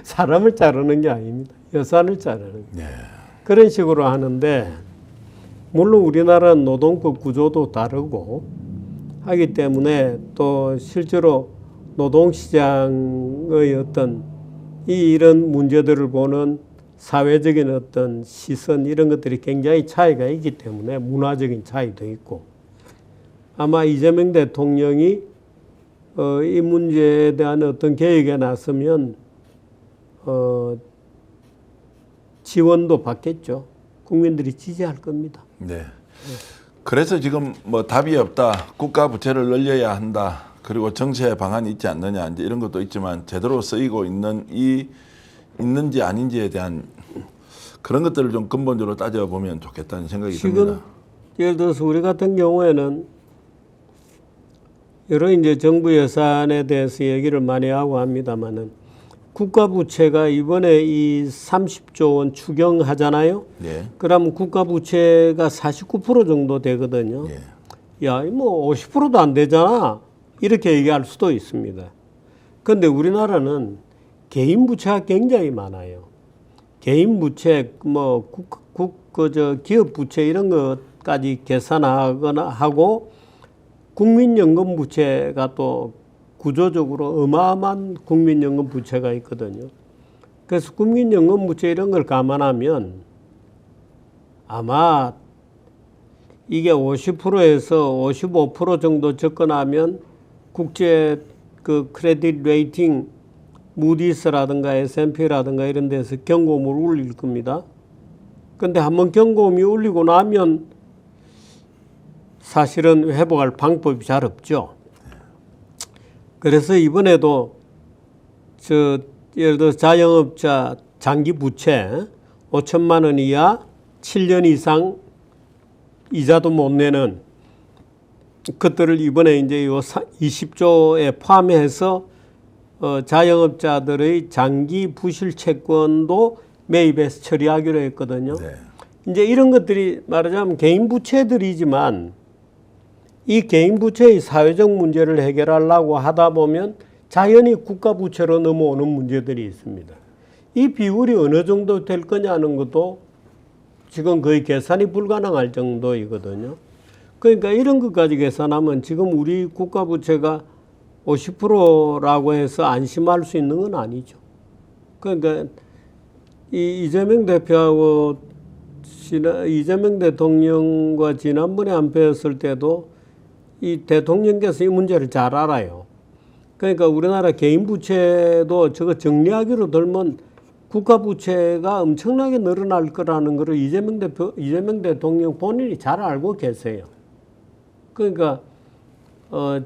사람을 자르는 게 아닙니다. 예산을 자르는 거예요. 네. 그런 식으로 하는데 물론 우리나라는 노동법 구조도 다르고 하기 때문에 또 실제로 노동시장의 어떤 이런 문제들을 보는 사회적인 어떤 시선 이런 것들이 굉장히 차이가 있기 때문에 문화적인 차이도 있고 아마 이재명 대통령이 이 문제에 대한 어떤 계획에 나서면 지원도 받겠죠. 국민들이 지지할 겁니다. 네. 그래서 지금 뭐 답이 없다. 국가 부채를 늘려야 한다. 그리고 정책 방안이 있지 않느냐. 이제 이런 것도 있지만 제대로 쓰이고 있는지 아닌지에 대한 그런 것들을 좀 근본적으로 따져보면 좋겠다는 생각이 지금 듭니다. 예를 들어서 우리 같은 경우에는 여러 이제 정부 예산에 대해서 얘기를 많이 하고 합니다만은 국가 부채가 이번에 이 30조 원 추경하잖아요. 네. 그러면 국가 부채가 49% 정도 되거든요. 예. 야, 뭐 50%도 안 되잖아. 이렇게 얘기할 수도 있습니다. 그런데 우리나라는 개인 부채가 굉장히 많아요. 개인 부채, 뭐 기업 부채 이런 것까지 계산하거나 하고 국민연금 부채가 또 구조적으로 어마어마한 국민연금 부채가 있거든요. 그래서 국민연금 부채 이런 걸 감안하면 아마 이게 50%에서 55% 정도 접근하면 국제 그 크레딧 레이팅 무디스라든가 S&P라든가 이런 데서 경고음을 울릴 겁니다. 근데 한번 경고음이 울리고 나면 사실은 회복할 방법이 잘 없죠. 그래서 이번에도 예를 들어 자영업자 장기 부채 5천만 원 이하 7년 이상 이자도 못 내는 그것들을 이번에 이제 요 20조에 포함해서 자영업자들의 장기 부실 채권도 매입해서 처리하기로 했거든요. 네. 이제 이런 것들이 말하자면 개인 부채들이지만 이 개인 부채의 사회적 문제를 해결하려고 하다 보면 자연히 국가 부채로 넘어오는 문제들이 있습니다. 이 비율이 어느 정도 될 거냐는 것도 지금 거의 계산이 불가능할 정도이거든요. 그러니까 이런 것까지 계산하면 지금 우리 국가 부채가 50%라고 해서 안심할 수 있는 건 아니죠. 그러니까 이재명 대표하고 이재명 대통령과 지난번에 한패했을 때도 이 대통령께서 이 문제를 잘 알아요. 그러니까 우리나라 개인 부채도 저거 정리하기로 들면 국가 부채가 엄청나게 늘어날 거라는 것을 이재명 대통령 본인이 잘 알고 계세요. 그러니까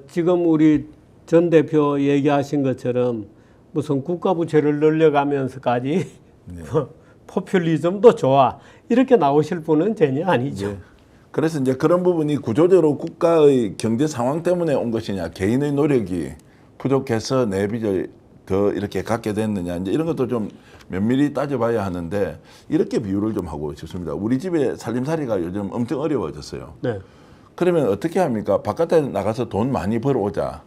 지금 우리 전 대표 얘기하신 것처럼 무슨 국가 부채를 늘려가면서까지 네. 포퓰리즘도 좋아 이렇게 나오실 분은 전혀 아니죠. 네. 그래서 이제 그런 부분이 구조적으로 국가의 경제 상황 때문에 온 것이냐, 개인의 노력이 부족해서 내빚을 더 이렇게 갖게 됐느냐, 이제 이런 것도 좀 면밀히 따져봐야 하는데 이렇게 비유를 좀 하고 싶습니다. 우리 집에 살림살이가 요즘 엄청 어려워졌어요. 네. 그러면 어떻게 합니까? 바깥에 나가서 돈 많이 벌어오자.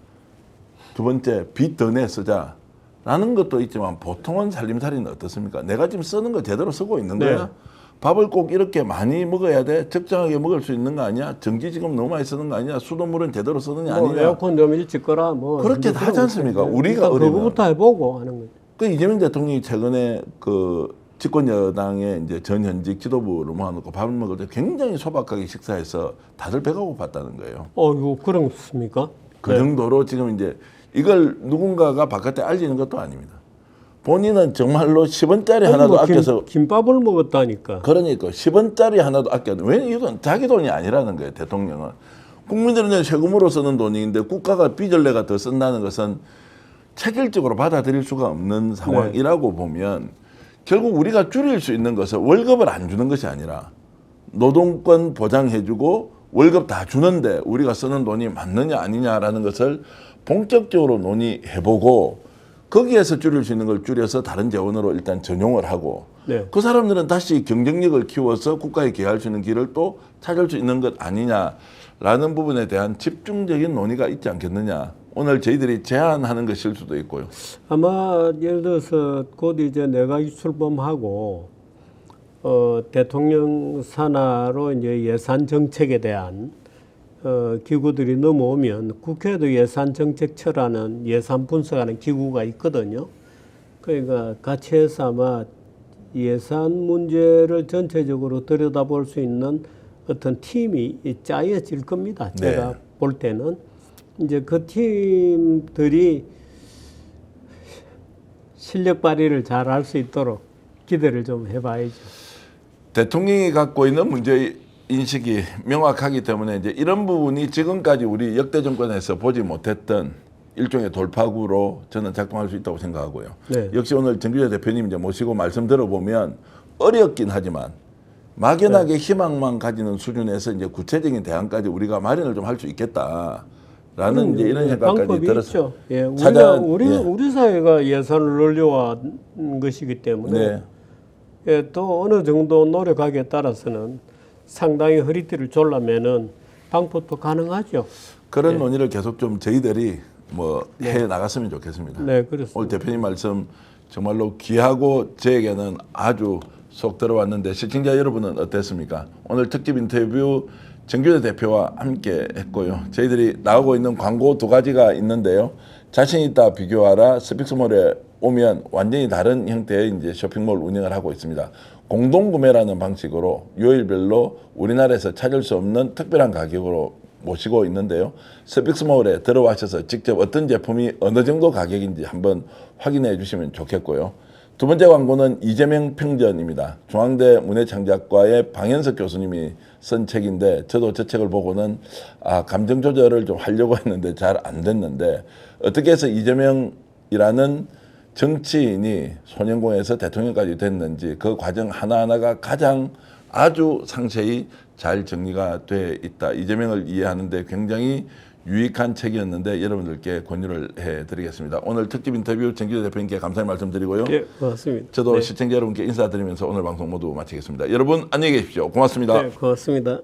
두 번째, 빚 더 내 쓰자. 라는 것도 있지만 보통은 살림살이는 어떻습니까? 내가 지금 쓰는 거 제대로 쓰고 있는 거야? 네. 밥을 꼭 이렇게 많이 먹어야 돼? 적정하게 먹을 수 있는 거 아니야? 전기 지금 너무 많이 쓰는 거 아니야? 수돗물은 제대로 쓰느냐 뭐 아니냐? 에어컨 좀 일찍 거라 뭐 그렇게 다 하지 않습니까? 우리가 그러니까 어려면. 그거부터 해보고 하는 거죠. 그 이재명 대통령이 최근에 그 집권 여당의 이제 전현직 지도부를 모아놓고 밥을 먹을 때 굉장히 소박하게 식사해서 다들 배가 고팠다는 거예요. 이거 그렇습니까? 그 정도로 지금 이제 이걸 누군가가 바깥에 알리는 것도 아닙니다. 본인은 정말로 10원짜리 하나도 뭐 아껴서 김밥을 먹었다니까. 그러니까 10원짜리 하나도 아껴. 왜 이건 자기 돈이 아니라는 거예요. 대통령은. 국민들은 세금으로 쓰는 돈인데 국가가 빚을 내가 더 쓴다는 것은 체결적으로 받아들일 수가 없는 상황이라고 보면 결국 우리가 줄일 수 있는 것은 월급을 안 주는 것이 아니라 노동권 보장해주고 월급 다 주는데 우리가 쓰는 돈이 맞느냐 아니냐라는 것을 본격적으로 논의해보고 거기에서 줄일 수 있는 걸 줄여서 다른 재원으로 일단 전용을 하고 네. 그 사람들은 다시 경쟁력을 키워서 국가에 기여할 수 있는 길을 또 찾을 수 있는 것 아니냐라는 부분에 대한 집중적인 논의가 있지 않겠느냐. 오늘 저희들이 제안하는 것일 수도 있고요. 아마 예를 들어서 곧 이제 내각이 출범하고 대통령 산하로 이제 예산 정책에 대한 기구들이 넘어오면 국회에도 예산정책처라는 예산 분석하는 기구가 있거든요. 그러니까 같이 해서 아마 예산 문제를 전체적으로 들여다볼 수 있는 어떤 팀이 짜여질 겁니다. 제가 볼 때는 이제 그 팀들이 실력 발휘를 잘 할 수 있도록 기대를 좀 해봐야죠. 대통령이 갖고 있는 문제 인식이 명확하기 때문에 이제 이런 부분이 지금까지 우리 역대 정권에서 보지 못했던 일종의 돌파구로 저는 작동할 수 있다고 생각하고요. 네. 역시 오늘 정규재 대표님 이제 모시고 말씀 들어보면 어렵긴 하지만 막연하게 희망만 가지는 수준에서 이제 구체적인 대안까지 우리가 마련을 좀 할 수 있겠다라는 이제 이런 생각까지 들었어요. 예, 우리 사회가 예산을 늘려온 것이기 때문에 네. 예, 또 어느 정도 노력하기에 따라서는 상당히 허리띠를 졸라매는 방법도 가능하죠. 그런 논의를 계속 좀 저희들이 뭐 해 나갔으면 좋겠습니다. 네, 그렇습니다. 오늘 대표님 말씀 정말로 귀하고 저에게는 아주 속 들어왔는데 시청자 여러분은 어땠습니까? 오늘 특집 인터뷰 정규재 대표와 함께 했고요. 저희들이 나오고 있는 광고 2가지가 있는데요. 자신 있다 비교하라 스픽스몰의 오면 완전히 다른 형태의 이제 쇼핑몰 운영을 하고 있습니다. 공동구매라는 방식으로 요일별로 우리나라에서 찾을 수 없는 특별한 가격으로 모시고 있는데요. 스픽스몰에 들어와셔서 직접 어떤 제품이 어느 정도 가격인지 한번 확인해 주시면 좋겠고요. 두 번째 광고는 이재명 평전입니다. 중앙대 문해창작과의 방현석 교수님이 쓴 책인데 저도 저 책을 보고는 감정 조절을 좀 하려고 했는데 잘 안 됐는데 어떻게 해서 이재명이라는 정치인이 소년공에서 대통령까지 됐는지 그 과정 하나하나가 가장 아주 상세히 잘 정리가 돼 있다. 이재명을 이해하는데 굉장히 유익한 책이었는데 여러분들께 권유를 해드리겠습니다. 오늘 특집 인터뷰 정기조 대표님께 감사의 말씀드리고요. 예, 고맙습니다. 저도 네. 시청자 여러분께 인사드리면서 오늘 방송 모두 마치겠습니다. 여러분 안녕히 계십시오. 고맙습니다. 네, 고맙습니다.